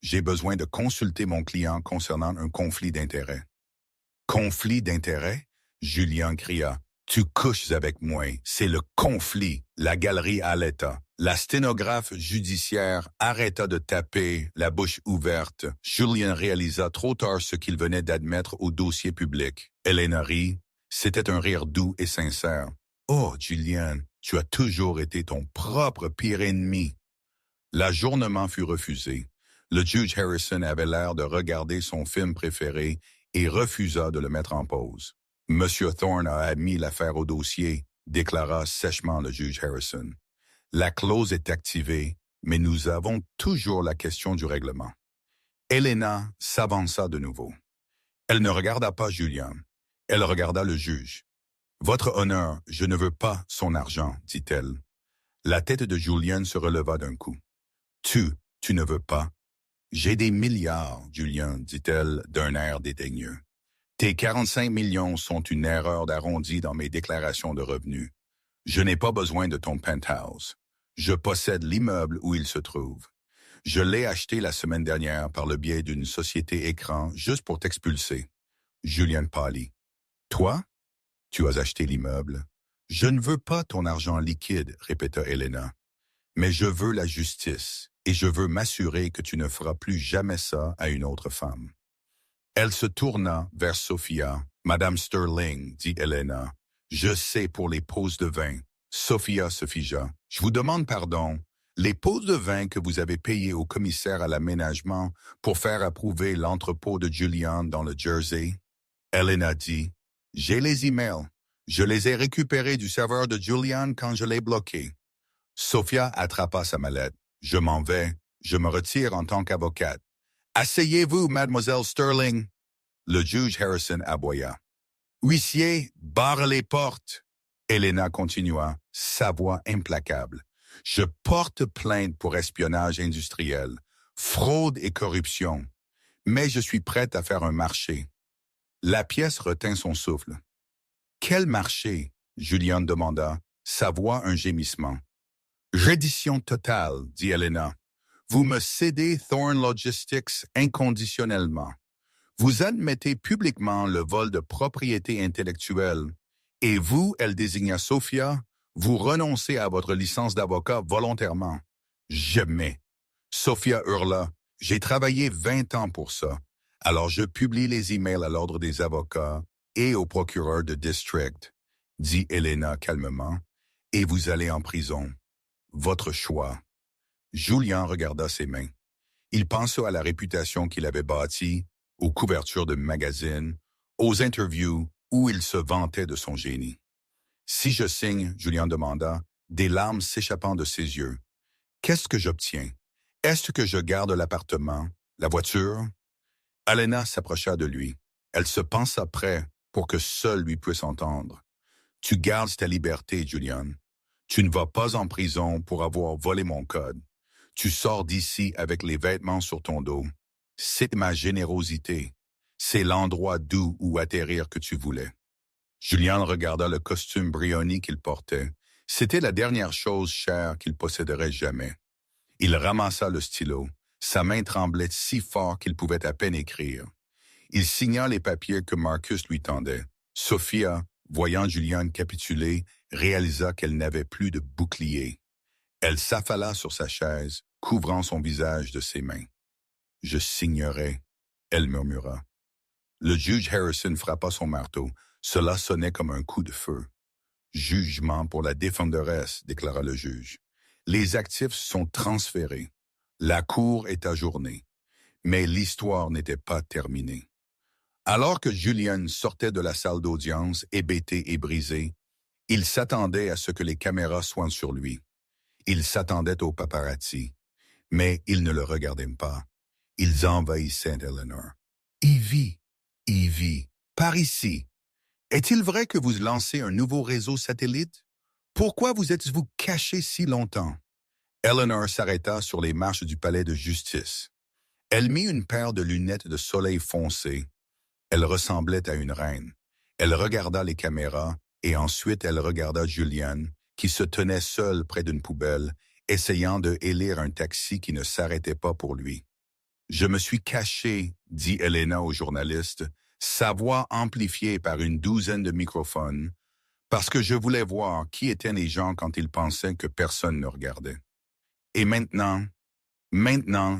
J'ai besoin de consulter mon client concernant un conflit d'intérêts. » « Conflit d'intérêts? » Julian cria. « Tu couches avec moi, c'est le conflit. » La galerie haleta. La sténographe judiciaire arrêta de taper, la bouche ouverte. Julian réalisa trop tard ce qu'il venait d'admettre au dossier public. Helena rit. C'était un rire doux et sincère. « Oh, Julian, tu as toujours été ton propre pire ennemi. » L'ajournement fut refusé. Le juge Harrison avait l'air de regarder son film préféré et refusa de le mettre en pause. « Monsieur Thorne a admis l'affaire au dossier, » déclara sèchement le juge Harrison. « La clause est activée, mais nous avons toujours la question du règlement. » Helena s'avança de nouveau. Elle ne regarda pas Julian. Elle regarda le juge. « Votre honneur, je ne veux pas son argent, » dit-elle. La tête de Julian se releva d'un coup. « Tu ne veux pas? »« J'ai des milliards, Julian, » dit-elle d'un air dédaigneux. « Tes 45 millions sont une erreur d'arrondi dans mes déclarations de revenus. Je n'ai pas besoin de ton penthouse. Je possède l'immeuble où il se trouve. Je l'ai acheté la semaine dernière par le biais d'une société écran juste pour t'expulser. » Julian pâlit. « Toi? Tu as acheté l'immeuble. »« Je ne veux pas ton argent liquide, » répéta Helena. « Mais je veux la justice. Et je veux m'assurer que tu ne feras plus jamais ça à une autre femme. » Elle se tourna vers Sophia. « Madame Sterling, » dit Helena, « je sais pour les pots de vin. » Sophia se figea. « Je vous demande pardon. Les pots de vin que vous avez payés au commissaire à l'aménagement pour faire approuver l'entrepôt de Julian dans le Jersey? » Helena dit, « J'ai les emails. Je les ai récupérés du serveur de Julian quand je l'ai bloqué. » Sophia attrapa sa mallette. « Je m'en vais. Je me retire en tant qu'avocate. »« Asseyez-vous, mademoiselle Sterling. » Le juge Harrison aboya. « Huissier, barre les portes. » Helena continua, sa voix implacable. « Je porte plainte pour espionnage industriel, fraude et corruption. Mais je suis prête à faire un marché. » La pièce retint son souffle. « Quel marché? » Julian demanda, sa voix un gémissement. « Reddition totale, » dit Helena. Vous me cédez Thorn Logistics inconditionnellement. Vous admettez publiquement le vol de propriété intellectuelle. Et vous, elle désigna Sophia, vous renoncez à votre licence d'avocat volontairement. Jamais. Sophia hurla. J'ai travaillé 20 ans pour ça. Alors je publie les emails à l'ordre des avocats et au procureur de district, dit Elena calmement, et vous allez en prison. Votre choix. Julien regarda ses mains. Il pensa à la réputation qu'il avait bâtie, aux couvertures de magazines, aux interviews où il se vantait de son génie. Si je signe, Julien demanda, des larmes s'échappant de ses yeux. Qu'est-ce que j'obtiens? Est-ce que je garde l'appartement, la voiture? Elena s'approcha de lui. Elle se pensa prêt pour que seul lui puisse entendre. Tu gardes ta liberté, Julian. Tu ne vas pas en prison pour avoir volé mon code. Tu sors d'ici avec les vêtements sur ton dos. C'est ma générosité. C'est l'endroit doux où atterrir que tu voulais. Julien regarda le costume Brioni qu'il portait. C'était la dernière chose chère qu'il posséderait jamais. Il ramassa le stylo. Sa main tremblait si fort qu'il pouvait à peine écrire. Il signa les papiers que Marcus lui tendait. Sophia, voyant Julien capituler, réalisa qu'elle n'avait plus de bouclier. Elle s'affala sur sa chaise, couvrant son visage de ses mains. « Je signerai », elle murmura. Le juge Harrison frappa son marteau. Cela sonnait comme un coup de feu. « Jugement pour la défenderesse », déclara le juge. « Les actifs sont transférés. La cour est ajournée. » Mais l'histoire n'était pas terminée. Alors que Julian sortait de la salle d'audience, hébété et brisé, il s'attendait à ce que les caméras soient sur lui. Il s'attendait aux paparazzi. Mais ils ne le regardaient pas. Ils envahissaient Eleanor. « Evie, par ici. Est-il vrai que vous lancez un nouveau réseau satellite? Pourquoi vous êtes-vous caché si longtemps? » Eleanor s'arrêta sur les marches du palais de justice. Elle mit une paire de lunettes de soleil foncé. Elle ressemblait à une reine. Elle regarda les caméras et ensuite elle regarda Julian, qui se tenait seul près d'une poubelle, essayant de élire un taxi qui ne s'arrêtait pas pour lui. « Je me suis caché », dit Elena au journaliste, sa voix amplifiée par une douzaine de microphones, parce que je voulais voir qui étaient les gens quand ils pensaient que personne ne regardait. Et maintenant,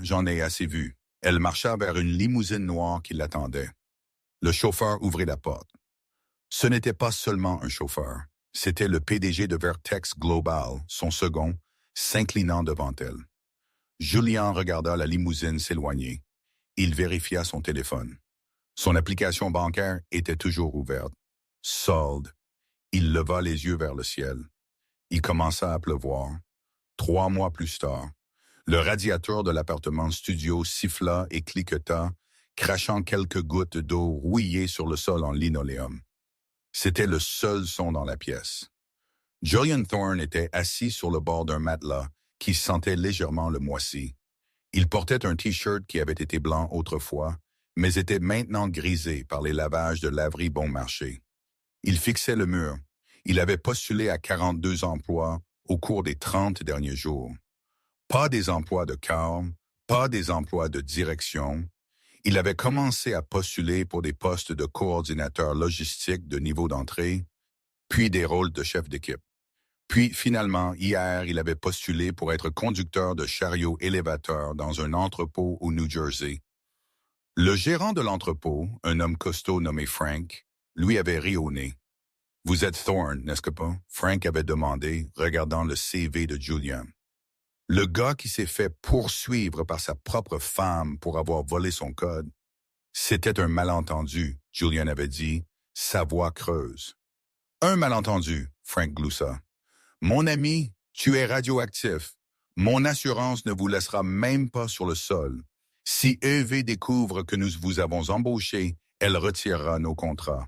j'en ai assez vu. Elle marcha vers une limousine noire qui l'attendait. Le chauffeur ouvrit la porte. Ce n'était pas seulement un chauffeur, c'était le PDG de Vertex Global, son second, s'inclinant devant elle. Julien regarda la limousine s'éloigner. Il vérifia son téléphone. Son application bancaire était toujours ouverte. Solde. Il leva les yeux vers le ciel. Il commença à pleuvoir. 3 mois plus tard, le radiateur de l'appartement studio siffla et cliqueta, crachant quelques gouttes d'eau rouillées sur le sol en linoléum. C'était le seul son dans la pièce. Julian Thorn était assis sur le bord d'un matelas qui sentait légèrement le moisi. Il portait un T-shirt qui avait été blanc autrefois, mais était maintenant grisé par les lavages de laverie bon marché. Il fixait le mur. Il avait postulé à 42 emplois au cours des 30 derniers jours. Pas des emplois de cadre, pas des emplois de direction. Il avait commencé à postuler pour des postes de coordinateur logistique de niveau d'entrée, puis des rôles de chef d'équipe. Puis, finalement, hier, il avait postulé pour être conducteur de chariot élévateur dans un entrepôt au New Jersey. Le gérant de l'entrepôt, un homme costaud nommé Frank, lui avait ri au nez. « Vous êtes Thorn, n'est-ce que pas? » Frank avait demandé, regardant le CV de Julian. Le gars qui s'est fait poursuivre par sa propre femme pour avoir volé son code. C'était un malentendu, Julian avait dit, sa voix creuse. « Un malentendu, » Frank gloussa. « Mon ami, tu es radioactif. Mon assurance ne vous laissera même pas sur le sol. Si EV découvre que nous vous avons embauché, elle retirera nos contrats. »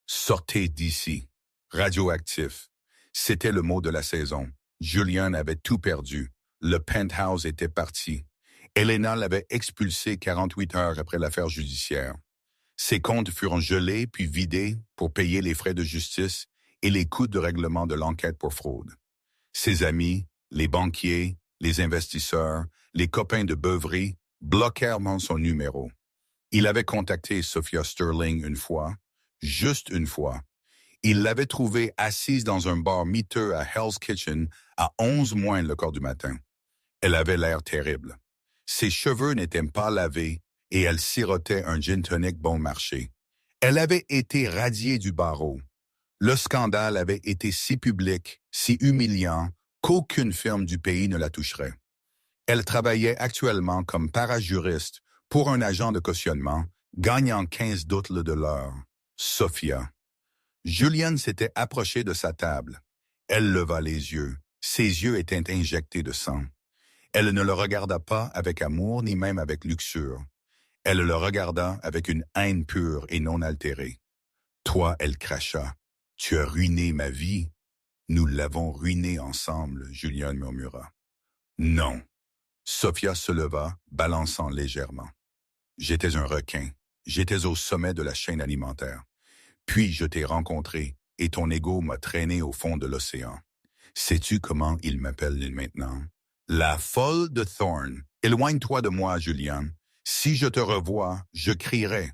Sortez d'ici. Radioactif. C'était le mot de la saison. Julian avait tout perdu. Le penthouse était parti. Elena l'avait expulsé 48 heures après l'affaire judiciaire. Ses comptes furent gelés puis vidés pour payer les frais de justice et les coûts de règlement de l'enquête pour fraude. Ses amis, les banquiers, les investisseurs, les copains de beuverie bloquèrent son numéro. Il avait contacté Sophia Sterling une fois, juste une fois. Il l'avait trouvée assise dans un bar miteux à Hell's Kitchen à 11 moins le quart du matin. Elle avait l'air terrible. Ses cheveux n'étaient pas lavés et elle sirotait un gin tonic bon marché. Elle avait été radiée du barreau. Le scandale avait été si public, si humiliant, qu'aucune firme du pays ne la toucherait. Elle travaillait actuellement comme parajuriste pour un agent de cautionnement, gagnant 15 dollars de l'heure. Sophia. Julian s'était approché de sa table. Elle leva les yeux. Ses yeux étaient injectés de sang. Elle ne le regarda pas avec amour ni même avec luxure. Elle le regarda avec une haine pure et non altérée. Toi, elle cracha. Tu as ruiné ma vie. Nous l'avons ruinée ensemble, Julian murmura. Non. Sophia se leva, balançant légèrement. J'étais un requin. J'étais au sommet de la chaîne alimentaire. Puis je t'ai rencontré et ton ego m'a traîné au fond de l'océan. Sais-tu comment il m'appelle maintenant? La folle de Thorne. Éloigne-toi de moi, Julian. Si je te revois, je crierai.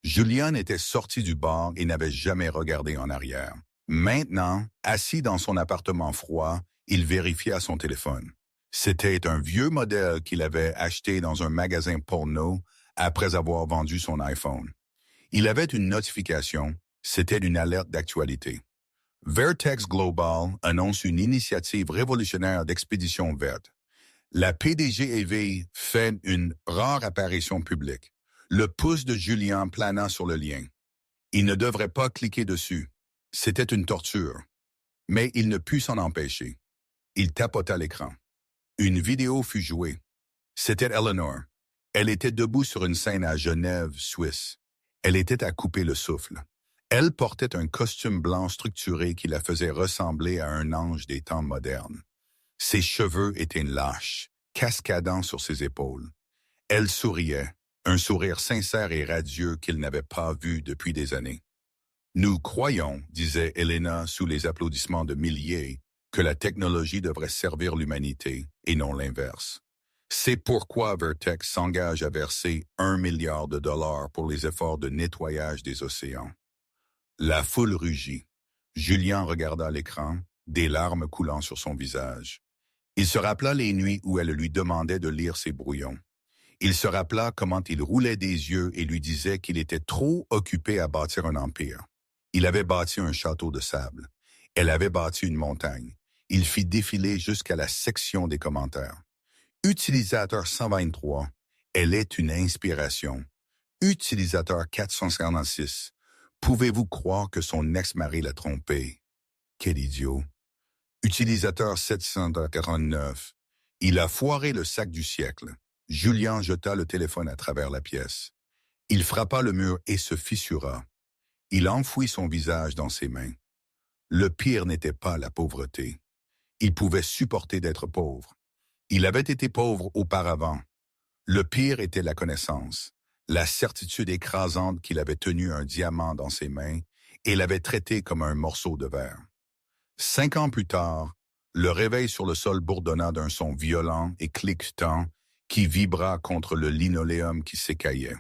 Julian était sorti du bar et n'avait jamais regardé en arrière. Maintenant, assis dans son appartement froid, il vérifia son téléphone. C'était un vieux modèle qu'il avait acheté dans un magasin porno après avoir vendu son iPhone. Il avait une notification, c'était une alerte d'actualité. Vertex Global annonce une initiative révolutionnaire d'expédition verte. La PDG fait une rare apparition publique. Le pouce de Julian plana sur le lien. Il ne devrait pas cliquer dessus. C'était une torture. Mais il ne put s'en empêcher. Il tapota l'écran. Une vidéo fut jouée. C'était Eleanor. Elle était debout sur une scène à Genève, Suisse. Elle était à couper le souffle. Elle portait un costume blanc structuré qui la faisait ressembler à un ange des temps modernes. Ses cheveux étaient lâches, cascadant sur ses épaules. Elle souriait, un sourire sincère et radieux qu'il n'avait pas vu depuis des années. Nous croyons, disait Elena sous les applaudissements de milliers, que la technologie devrait servir l'humanité et non l'inverse. C'est pourquoi Vertex s'engage à verser 1 milliard de dollars pour les efforts de nettoyage des océans. La foule rugit. Julian regarda l'écran, des larmes coulant sur son visage. Il se rappela les nuits où elle lui demandait de lire ses brouillons. Il se rappela comment il roulait des yeux et lui disait qu'il était trop occupé à bâtir un empire. Il avait bâti un château de sable. Elle avait bâti une montagne. Il fit défiler jusqu'à la section des commentaires. Utilisateur 123, elle est une inspiration. Utilisateur 456, pouvez-vous croire que son ex-mari l'a trompé? Quel idiot. Utilisateur 749, il a foiré le sac du siècle. Julian jeta le téléphone à travers la pièce. Il frappa le mur et se fissura. Il enfouit son visage dans ses mains. Le pire n'était pas la pauvreté. Il pouvait supporter d'être pauvre. Il avait été pauvre auparavant. Le pire était la connaissance, la certitude écrasante qu'il avait tenu un diamant dans ses mains et l'avait traité comme un morceau de verre. 5 ans plus tard, le réveil sur le sol bourdonna d'un son violent et cliquetant qui vibra contre le linoléum qui s'écaillait.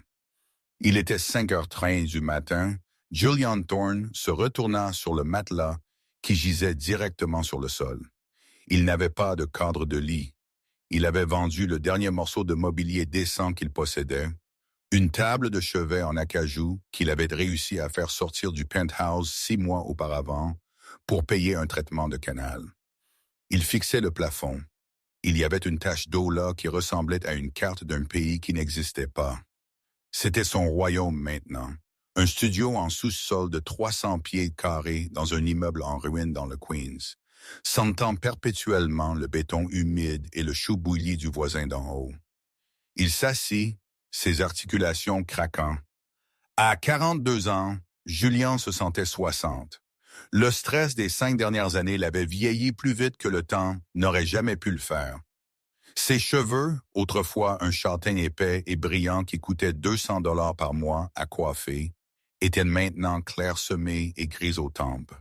Il était 5h13 du matin. Julian Thorne se retourna sur le matelas qui gisait directement sur le sol. Il n'avait pas de cadre de lit. Il avait vendu le dernier morceau de mobilier décent qu'il possédait, une table de chevet en acajou qu'il avait réussi à faire sortir du penthouse 6 mois auparavant pour payer un traitement de canal. Il fixait le plafond. Il y avait une tache d'eau là qui ressemblait à une carte d'un pays qui n'existait pas. C'était son royaume maintenant, un studio en sous-sol de 300 pieds carrés dans un immeuble en ruine dans le Queens, sentant perpétuellement le béton humide et le chou bouilli du voisin d'en haut. Il s'assit, ses articulations craquant. À 42 ans, Julian se sentait 60. Le stress des 5 dernières années l'avait vieilli plus vite que le temps n'aurait jamais pu le faire. Ses cheveux, autrefois un châtain épais et brillant qui coûtait 200 $ par mois à coiffer, étaient maintenant clairsemés et gris aux tempes.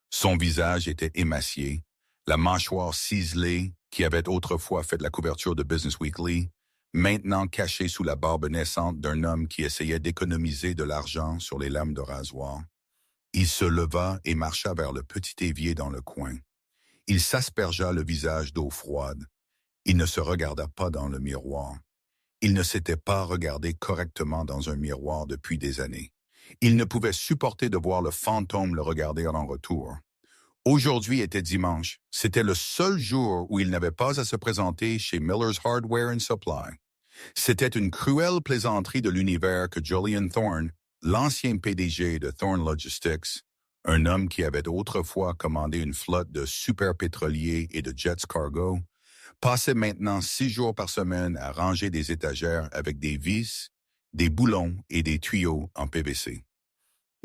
Son visage était émacié, la mâchoire ciselée qui avait autrefois fait la couverture de Business Weekly, maintenant caché sous la barbe naissante d'un homme qui essayait d'économiser de l'argent sur les lames de rasoir. Il se leva et marcha vers le petit évier dans le coin. Il s'aspergea le visage d'eau froide. Il ne se regarda pas dans le miroir. Il ne s'était pas regardé correctement dans un miroir depuis des années. Il ne pouvait supporter de voir le fantôme le regarder en retour. Aujourd'hui était dimanche. C'était le seul jour où il n'avait pas à se présenter chez Miller's Hardware and Supply. C'était une cruelle plaisanterie de l'univers que Julian Thorne, l'ancien PDG de Thorne Logistics, un homme qui avait autrefois commandé une flotte de superpétroliers et de jets cargo, passait maintenant 6 jours par semaine à ranger des étagères avec des vis, des boulons et des tuyaux en PVC.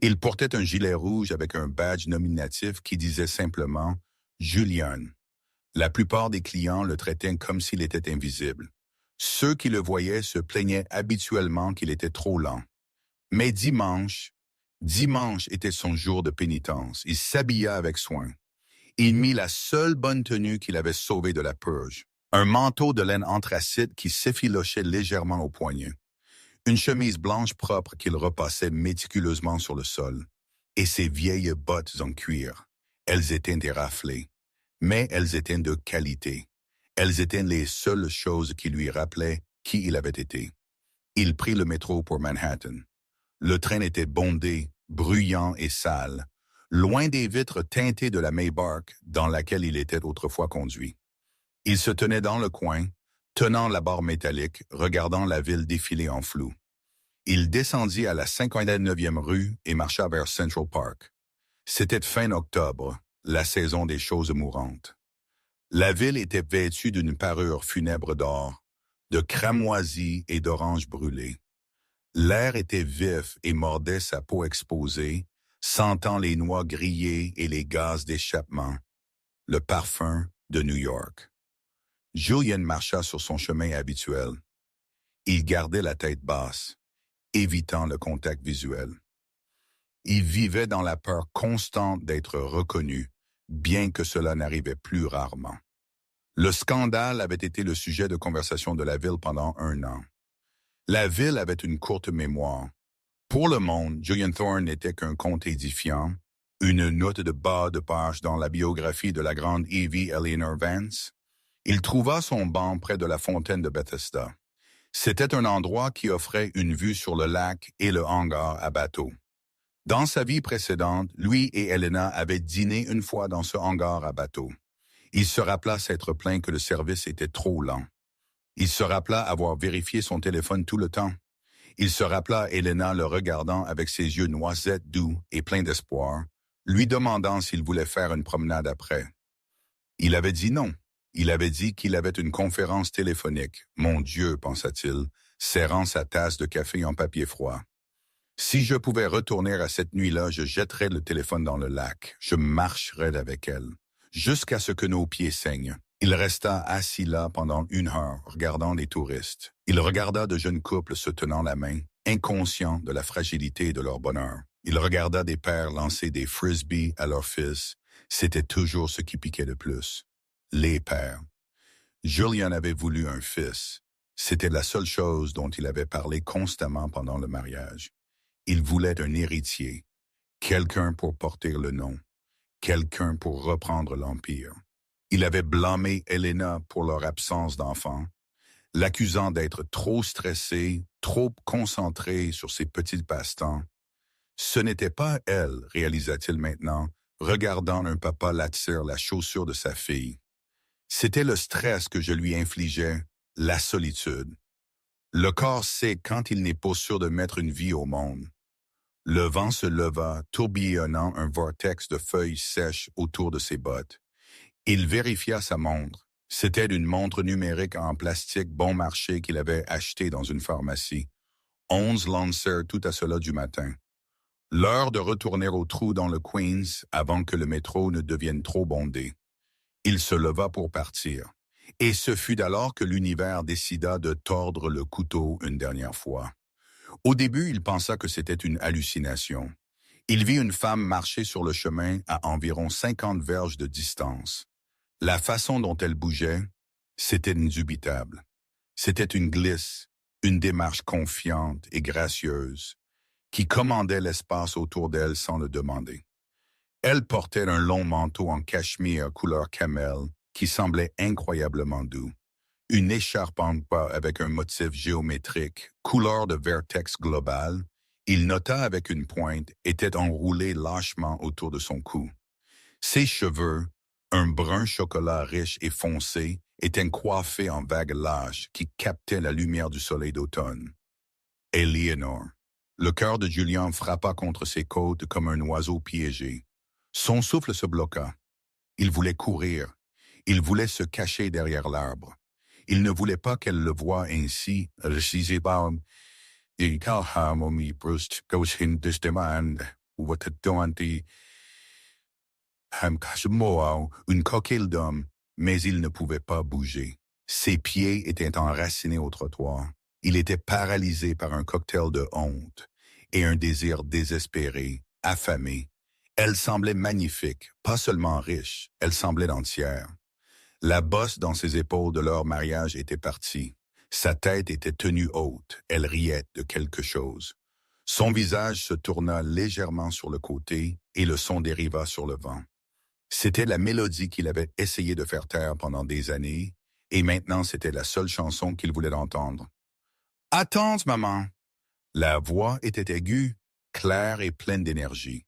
Il portait un gilet rouge avec un badge nominatif qui disait simplement « Julian ». La plupart des clients le traitaient comme s'il était invisible. Ceux qui le voyaient se plaignaient habituellement qu'il était trop lent. Mais dimanche était son jour de pénitence. Il s'habilla avec soin. Il mit la seule bonne tenue qu'il avait sauvée de la purge. Un manteau de laine anthracite qui s'effilochait légèrement au poignet. Une chemise blanche propre qu'il repassait méticuleusement sur le sol. Et ses vieilles bottes en cuir. Elles étaient déraflées. Mais elles étaient de qualité. Elles étaient les seules choses qui lui rappelaient qui il avait été. Il prit le métro pour Manhattan. Le train était bondé, bruyant et sale, loin des vitres teintées de la Maybach dans laquelle il était autrefois conduit. Il se tenait dans le coin, tenant la barre métallique, regardant la ville défiler en flou. Il descendit à la 59e rue et marcha vers Central Park. C'était fin octobre, la saison des choses mourantes. La ville était vêtue d'une parure funèbre d'or, de cramoisie et d'oranges brûlées. L'air était vif et mordait sa peau exposée, sentant les noix grillées et les gaz d'échappement, le parfum de New York. Julian marcha sur son chemin habituel. Il gardait la tête basse, évitant le contact visuel. Il vivait dans la peur constante d'être reconnu, bien que cela n'arrivait plus rarement. Le scandale avait été le sujet de conversation de la ville pendant 1 an. La ville avait une courte mémoire. Pour le monde, Julian Thorne n'était qu'un conte édifiant, une note de bas de page dans la biographie de la grande Evie Eleanor Vance. Il trouva son banc près de la fontaine de Bethesda. C'était un endroit qui offrait une vue sur le lac et le hangar à bateau. Dans sa vie précédente, lui et Elena avaient dîné une fois dans ce hangar à bateau. Il se rappela s'être plaint que le service était trop lent. Il se rappela avoir vérifié son téléphone tout le temps. Il se rappela Elena le regardant avec ses yeux noisettes doux et pleins d'espoir, lui demandant s'il voulait faire une promenade après. Il avait dit non. Il avait dit qu'il avait une conférence téléphonique. Mon Dieu, pensa-t-il, serrant sa tasse de café en papier froid. Si je pouvais retourner à cette nuit-là, je jetterais le téléphone dans le lac. Je marcherais avec elle, jusqu'à ce que nos pieds saignent. Il resta assis là pendant 1 heure, regardant les touristes. Il regarda de jeunes couples se tenant la main, inconscients de la fragilité de leur bonheur. Il regarda des pères lancer des frisbees à leurs fils. C'était toujours ce qui piquait le plus. Les pères. Julian avait voulu un fils. C'était la seule chose dont il avait parlé constamment pendant le mariage. Il voulait un héritier, quelqu'un pour porter le nom, quelqu'un pour reprendre l'empire. Il avait blâmé Elena pour leur absence d'enfant, l'accusant d'être trop stressée, trop concentrée sur ses petits passe-temps. Ce n'était pas elle, réalisa-t-il maintenant, regardant un papa latir la chaussure de sa fille. C'était le stress que je lui infligeais, la solitude. Le corps sait quand il n'est pas sûr de mettre une vie au monde. Le vent se leva, tourbillonnant un vortex de feuilles sèches autour de ses bottes. Il vérifia sa montre. C'était une montre numérique en plastique bon marché qu'il avait achetée dans une pharmacie. 11 lancers tout à cela du matin. L'heure de retourner au trou dans le Queens avant que le métro ne devienne trop bondé. Il se leva pour partir. Et ce fut alors que l'univers décida de tordre le couteau une dernière fois. Au début, il pensa que c'était une hallucination. Il vit une femme marcher sur le chemin à environ 50 verges de distance. La façon dont elle bougeait, C'était indubitable. C'était une glisse, une démarche confiante et gracieuse, qui commandait l'espace autour d'elle sans le demander. Elle portait un long manteau en cachemire couleur camel qui semblait incroyablement doux. Une écharpe en bois avec un motif géométrique, couleur de vertex global, il nota avec une pointe, était enroulé lâchement autour de son cou. Ses cheveux, un brun chocolat riche et foncé, étaient coiffés en vagues lâches qui captaient la lumière du soleil d'automne. Eleanor. Le cœur de Julian frappa contre ses côtes comme un oiseau piégé. Son souffle se bloqua. Il voulait courir. Il voulait se cacher derrière l'arbre. Il ne voulait pas qu'elle le voie ainsi. Une coquille d'homme, mais il ne pouvait pas bouger. Ses pieds étaient enracinés au trottoir. Il était paralysé par un cocktail de honte et un désir désespéré, affamé. Elle semblait magnifique, pas seulement riche, elle semblait entière. La bosse dans ses épaules de leur mariage était partie. Sa tête était tenue haute, elle riait de quelque chose. Son visage se tourna légèrement sur le côté et le son dériva sur le vent. C'était la mélodie qu'il avait essayé de faire taire pendant des années, et maintenant c'était la seule chanson qu'il voulait entendre. « Attends, maman !» La voix était aiguë, claire et pleine d'énergie.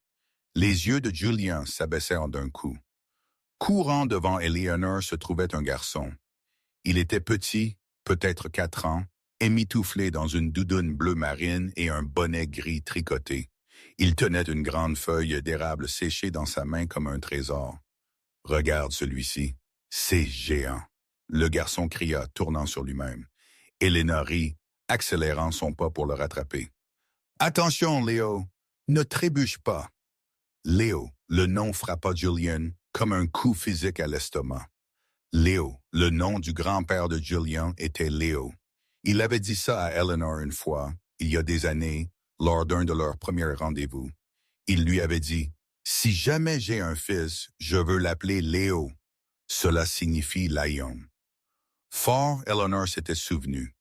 Les yeux de Julian s'abaissèrent d'un coup. Courant devant Eleanor se trouvait un garçon. Il était petit, peut-être 4 ans, émitouflé dans une doudoune bleu marine et un bonnet gris tricoté. Il tenait une grande feuille d'érable séchée dans sa main comme un trésor. « Regarde celui-ci, c'est géant !» Le garçon cria, tournant sur lui-même. Elena rit, accélérant son pas pour le rattraper. « Attention, Léo, ne trébuche pas !» Léo, le nom frappa Julian comme un coup physique à l'estomac. Léo, le nom du grand-père de Julian, était Léo. Il avait dit ça à Eleanor une fois, il y a des années, lors d'un de leurs premiers rendez-vous. Il lui avait dit « Si jamais j'ai un fils, je veux l'appeler Léo. » Cela signifie lion. Fort, Eleanor s'était souvenu.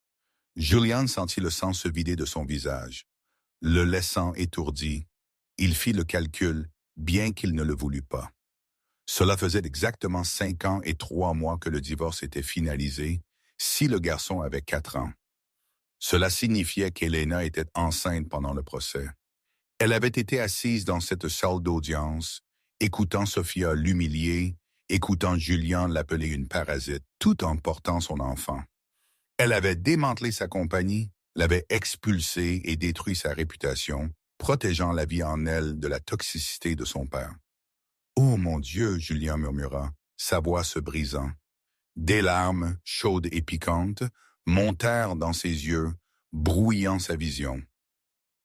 Julian sentit le sang se vider de son visage. Le laissant étourdi, il fit le calcul, bien qu'il ne le voulût pas. Cela faisait exactement 5 ans et 3 mois que le divorce était finalisé, si le garçon avait 4 ans. Cela signifiait qu'Elena était enceinte pendant le procès. Elle avait été assise dans cette salle d'audience, écoutant Sophia l'humilier, écoutant Julian l'appeler une parasite, tout en portant son enfant. Elle avait démantelé sa compagnie, l'avait expulsée et détruit sa réputation, protégeant la vie en elle de la toxicité de son père. « Oh mon Dieu !» Julian murmura, sa voix se brisant. Des larmes, chaudes et piquantes, montèrent dans ses yeux, brouillant sa vision.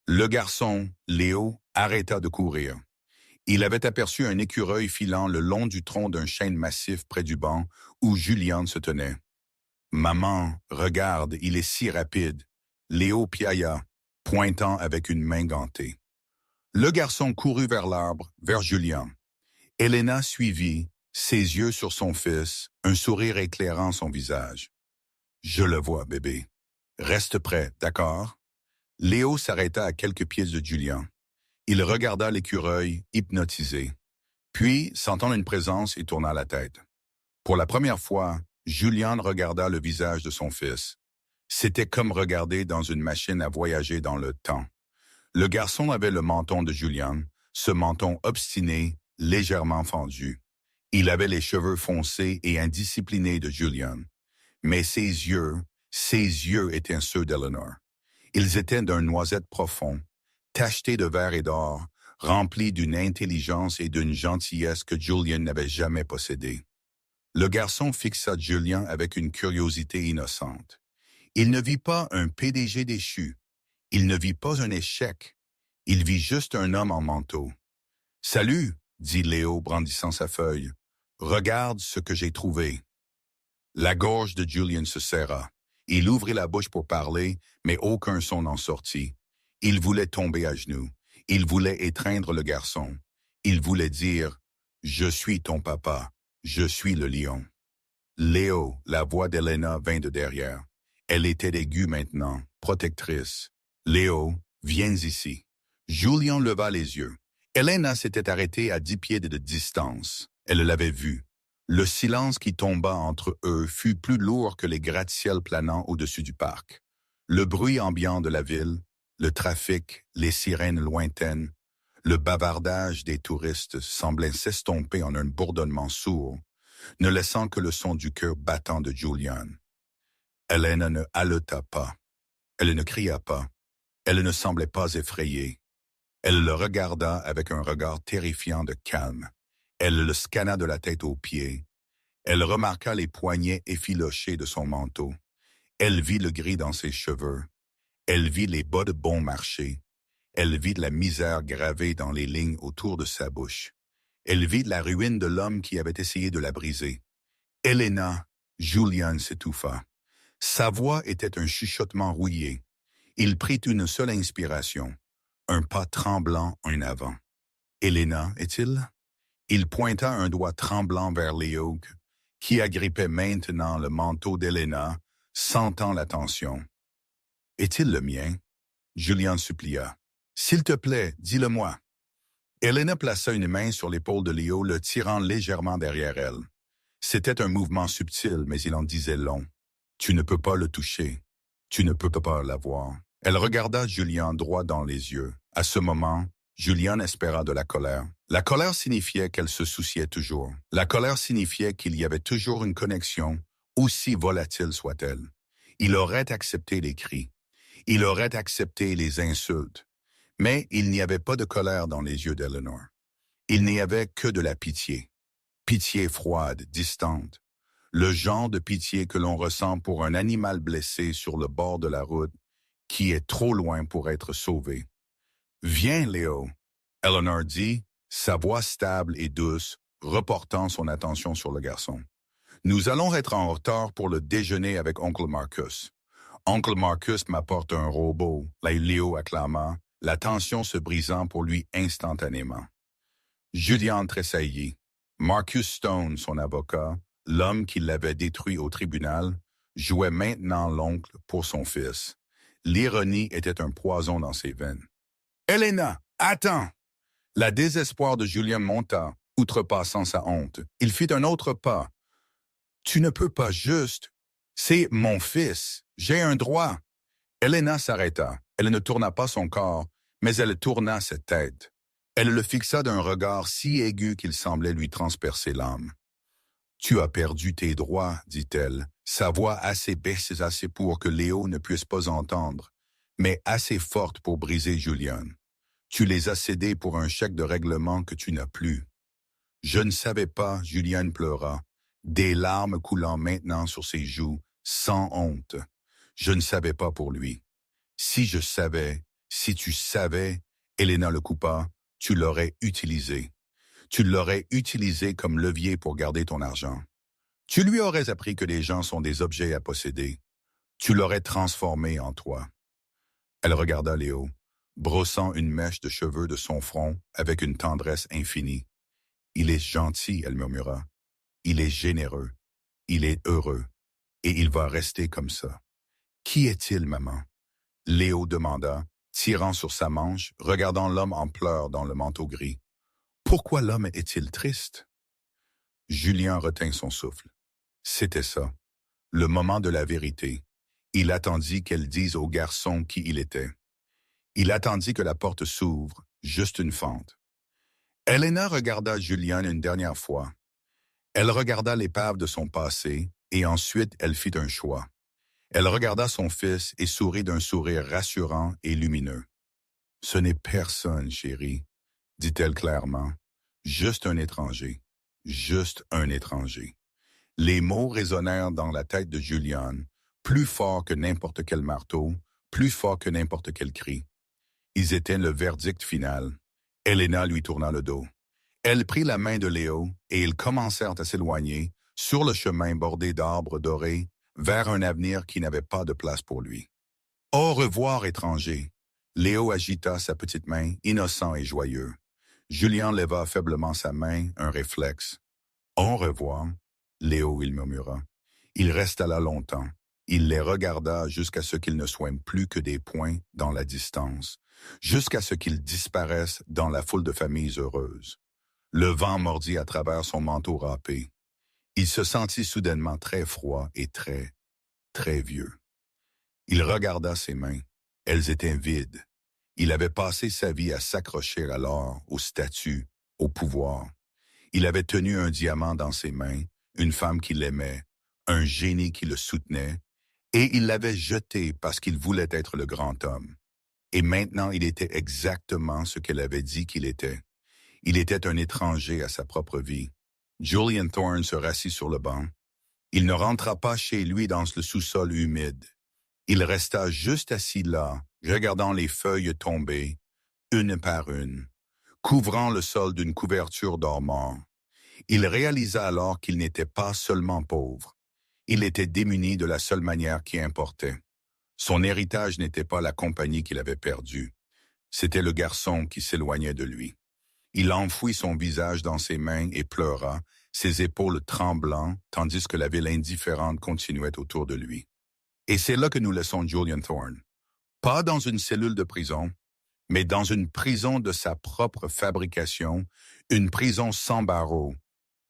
Le garçon, Léo, arrêta de courir. Il avait aperçu un écureuil filant le long du tronc d'un chêne massif près du banc où Julian se tenait. « Maman, regarde, il est si rapide. » Léo piailla, pointant avec une main gantée. Le garçon courut vers l'arbre, vers Julian. Elena suivit, ses yeux sur son fils, un sourire éclairant son visage. « Je le vois, bébé. Reste prêt, d'accord? » Léo s'arrêta à quelques pieds de Julian. Il regarda l'écureuil, hypnotisé. Puis, sentant une présence, il tourna la tête. Pour la première fois, Julian regarda le visage de son fils. C'était comme regarder dans une machine à voyager dans le temps. Le garçon avait le menton de Julian, ce menton obstiné, légèrement fendu. Il avait les cheveux foncés et indisciplinés de Julian. Mais ses yeux étaient ceux d'Eleanor. Ils étaient d'un noisette profond, tachetés de vert et d'or, remplis d'une intelligence et d'une gentillesse que Julian n'avait jamais possédée. Le garçon fixa Julian avec une curiosité innocente. Il ne vit pas un PDG déchu. Il ne vit pas un échec. Il vit juste un homme en manteau. « Salut !» dit Léo, brandissant sa feuille. « Regarde ce que j'ai trouvé. » La gorge de Julian se serra. Il ouvrit la bouche pour parler, mais aucun son n'en sortit. Il voulait tomber à genoux. Il voulait étreindre le garçon. Il voulait dire « Je suis ton papa. Je suis le lion. » Léo, la voix d'Elena vint de derrière. Elle était aiguë maintenant, protectrice. Léo, viens ici. Julien leva les yeux. Elena s'était arrêtée à 10 pieds de distance. Elle l'avait vu. Le silence qui tomba entre eux fut plus lourd que les gratte-ciels planant au-dessus du parc. Le bruit ambiant de la ville, le trafic, les sirènes lointaines, le bavardage des touristes semblaient s'estomper en un bourdonnement sourd, ne laissant que le son du cœur battant de Julian. Elena ne haleta pas. Elle ne cria pas. Elle ne semblait pas effrayée. Elle le regarda avec un regard terrifiant de calme. Elle le scanna de la tête aux pieds. Elle remarqua les poignets effilochés de son manteau. Elle vit le gris dans ses cheveux. Elle vit les bas de bon marché. Elle vit la misère gravée dans les lignes autour de sa bouche. Elle vit la ruine de l'homme qui avait essayé de la briser. Elena, Julian s'étouffa. Sa voix était un chuchotement rouillé. Il prit une seule inspiration, un pas tremblant en avant. Elena, est-il? Il pointa un doigt tremblant vers Léo, qui agrippait maintenant le manteau d'Elena, sentant la tension. Est-il le mien? Julian supplia. S'il te plaît, dis-le-moi. Elena plaça une main sur l'épaule de Léo, le tirant légèrement derrière elle. C'était un mouvement subtil, mais il en disait long. Tu ne peux pas le toucher. Tu ne peux pas l'avoir. Elle regarda Julian droit dans les yeux. À ce moment, Julian espéra de la colère. La colère signifiait qu'elle se souciait toujours. La colère signifiait qu'il y avait toujours une connexion, aussi volatile soit-elle. Il aurait accepté les cris. Il aurait accepté les insultes. Mais il n'y avait pas de colère dans les yeux d'Eleanor. Il n'y avait que de la pitié. Pitié froide, distante. Le genre de pitié que l'on ressent pour un animal blessé sur le bord de la route qui est trop loin pour être sauvé. « Viens, Léo », Eleanor dit, sa voix stable et douce, reportant son attention sur le garçon. « Nous allons être en retard pour le déjeuner avec Oncle Marcus. Oncle Marcus m'apporte un robot, Léo acclama, la tension se brisant pour lui instantanément. Julian tressaillit. Marcus Stone, son avocat, l'homme qui l'avait détruit au tribunal, jouait maintenant l'oncle pour son fils. L'ironie était un poison dans ses veines. « Elena, attends !» La désespoir de Julien monta, outrepassant sa honte. Il fit un autre pas. « Tu ne peux pas juste... C'est mon fils. J'ai un droit. » Elena s'arrêta. Elle ne tourna pas son corps, mais elle tourna sa tête. Elle le fixa d'un regard si aigu qu'il semblait lui transpercer l'âme. « Tu as perdu tes droits, dit-elle, sa voix assez basse assez pour que Léo ne puisse pas entendre, mais assez forte pour briser Julian. Tu les as cédés pour un chèque de règlement que tu n'as plus. » Je ne savais pas, Julian pleura, des larmes coulant maintenant sur ses joues, sans honte. Je ne savais pas pour lui. Si je savais, si tu savais, Elena le coupa, tu l'aurais utilisé. Tu l'aurais utilisé comme levier pour garder ton argent. Tu lui aurais appris que les gens sont des objets à posséder. Tu l'aurais transformé en toi. Elle regarda Léo, brossant une mèche de cheveux de son front avec une tendresse infinie. Il est gentil, elle murmura. Il est généreux. Il est heureux. Et il va rester comme ça. Qui est-il, maman? Léo demanda, tirant sur sa manche, regardant l'homme en pleurs dans le manteau gris. Pourquoi l'homme est-il triste? Julien retint son souffle. C'était ça, le moment de la vérité. Il attendit qu'elle dise au garçon qui il était. Il attendit que la porte s'ouvre, juste une fente. Elena regarda Julien une dernière fois. Elle regarda l'épave de son passé, et ensuite elle fit un choix. Elle regarda son fils et sourit d'un sourire rassurant et lumineux. « Ce n'est personne, chérie, » dit-elle clairement. « Juste un étranger. Juste un étranger. » Les mots résonnèrent dans la tête de Julian, plus fort que n'importe quel marteau, plus fort que n'importe quel cri. Ils étaient le verdict final. Elena lui tourna le dos. Elle prit la main de Léo et ils commencèrent à s'éloigner, sur le chemin bordé d'arbres dorés, vers un avenir qui n'avait pas de place pour lui. « Au revoir, étranger !» Léo agita sa petite main, innocent et joyeux. Julien leva faiblement sa main, un réflexe. « Au revoir !» Léo, il murmura. Il resta là longtemps. Il les regarda jusqu'à ce qu'ils ne soient plus que des points dans la distance, jusqu'à ce qu'ils disparaissent dans la foule de familles heureuses. Le vent mordit à travers son manteau râpé. Il se sentit soudainement très froid et très, très vieux. Il regarda ses mains. Elles étaient vides. Il avait passé sa vie à s'accrocher à l'or, au statut, au pouvoir. Il avait tenu un diamant dans ses mains, une femme qui l'aimait, un génie qui le soutenait, et il l'avait jeté parce qu'il voulait être le grand homme. Et maintenant, il était exactement ce qu'elle avait dit qu'il était. Il était un étranger à sa propre vie. Julian Thorne se rassit sur le banc. Il ne rentra pas chez lui dans le sous-sol humide. Il resta juste assis là, regardant les feuilles tomber, une par une, couvrant le sol d'une couverture d'or mort. Il réalisa alors qu'il n'était pas seulement pauvre. Il était démuni de la seule manière qui importait. Son héritage n'était pas la compagnie qu'il avait perdue. C'était le garçon qui s'éloignait de lui. Il enfouit son visage dans ses mains et pleura, ses épaules tremblant, tandis que la ville indifférente continuait autour de lui. Et c'est là que nous laissons Julian Thorne. Pas dans une cellule de prison, mais dans une prison de sa propre fabrication, une prison sans barreaux,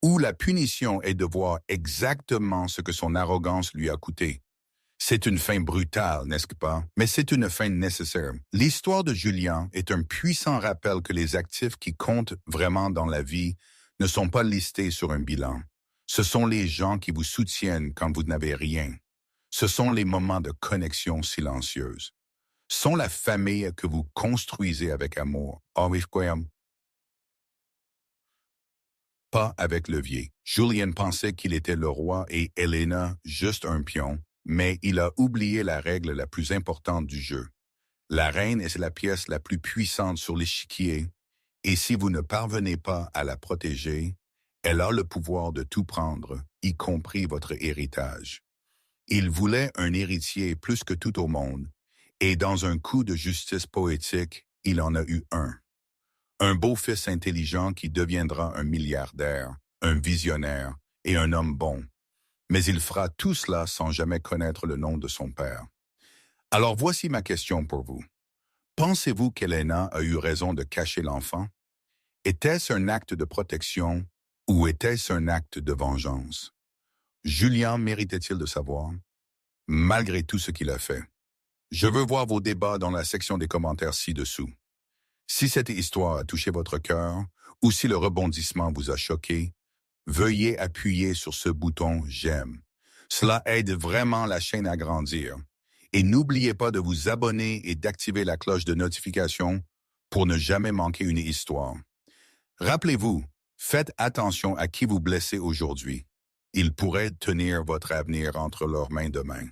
où la punition est de voir exactement ce que son arrogance lui a coûté. C'est une fin brutale, n'est-ce pas? Mais c'est une fin nécessaire. L'histoire de Julian est un puissant rappel que les actifs qui comptent vraiment dans la vie ne sont pas listés sur un bilan. Ce sont les gens qui vous soutiennent quand vous n'avez rien. Ce sont les moments de connexion silencieuse. Ce sont la famille que vous construisez avec amour. Pas avec levier. Julian pensait qu'il était le roi et Elena juste un pion, mais il a oublié la règle la plus importante du jeu. La reine est la pièce la plus puissante sur l'échiquier, et si vous ne parvenez pas à la protéger, elle a le pouvoir de tout prendre, y compris votre héritage. Il voulait un héritier plus que tout au monde, et dans un coup de justice poétique, il en a eu un. Un beau-fils intelligent qui deviendra un milliardaire, un visionnaire et un homme bon. Mais il fera tout cela sans jamais connaître le nom de son père. Alors voici ma question pour vous. Pensez-vous qu'Elena a eu raison de cacher l'enfant? Était-ce un acte de protection ou était-ce un acte de vengeance? Julian méritait-il de savoir? Malgré tout ce qu'il a fait. Je veux voir vos débats dans la section des commentaires ci-dessous. Si cette histoire a touché votre cœur ou si le rebondissement vous a choqué, veuillez appuyer sur ce bouton « J'aime ». Cela aide vraiment la chaîne à grandir. Et n'oubliez pas de vous abonner et d'activer la cloche de notification pour ne jamais manquer une histoire. Rappelez-vous, faites attention à qui vous blessez aujourd'hui. Ils pourraient tenir votre avenir entre leurs mains demain.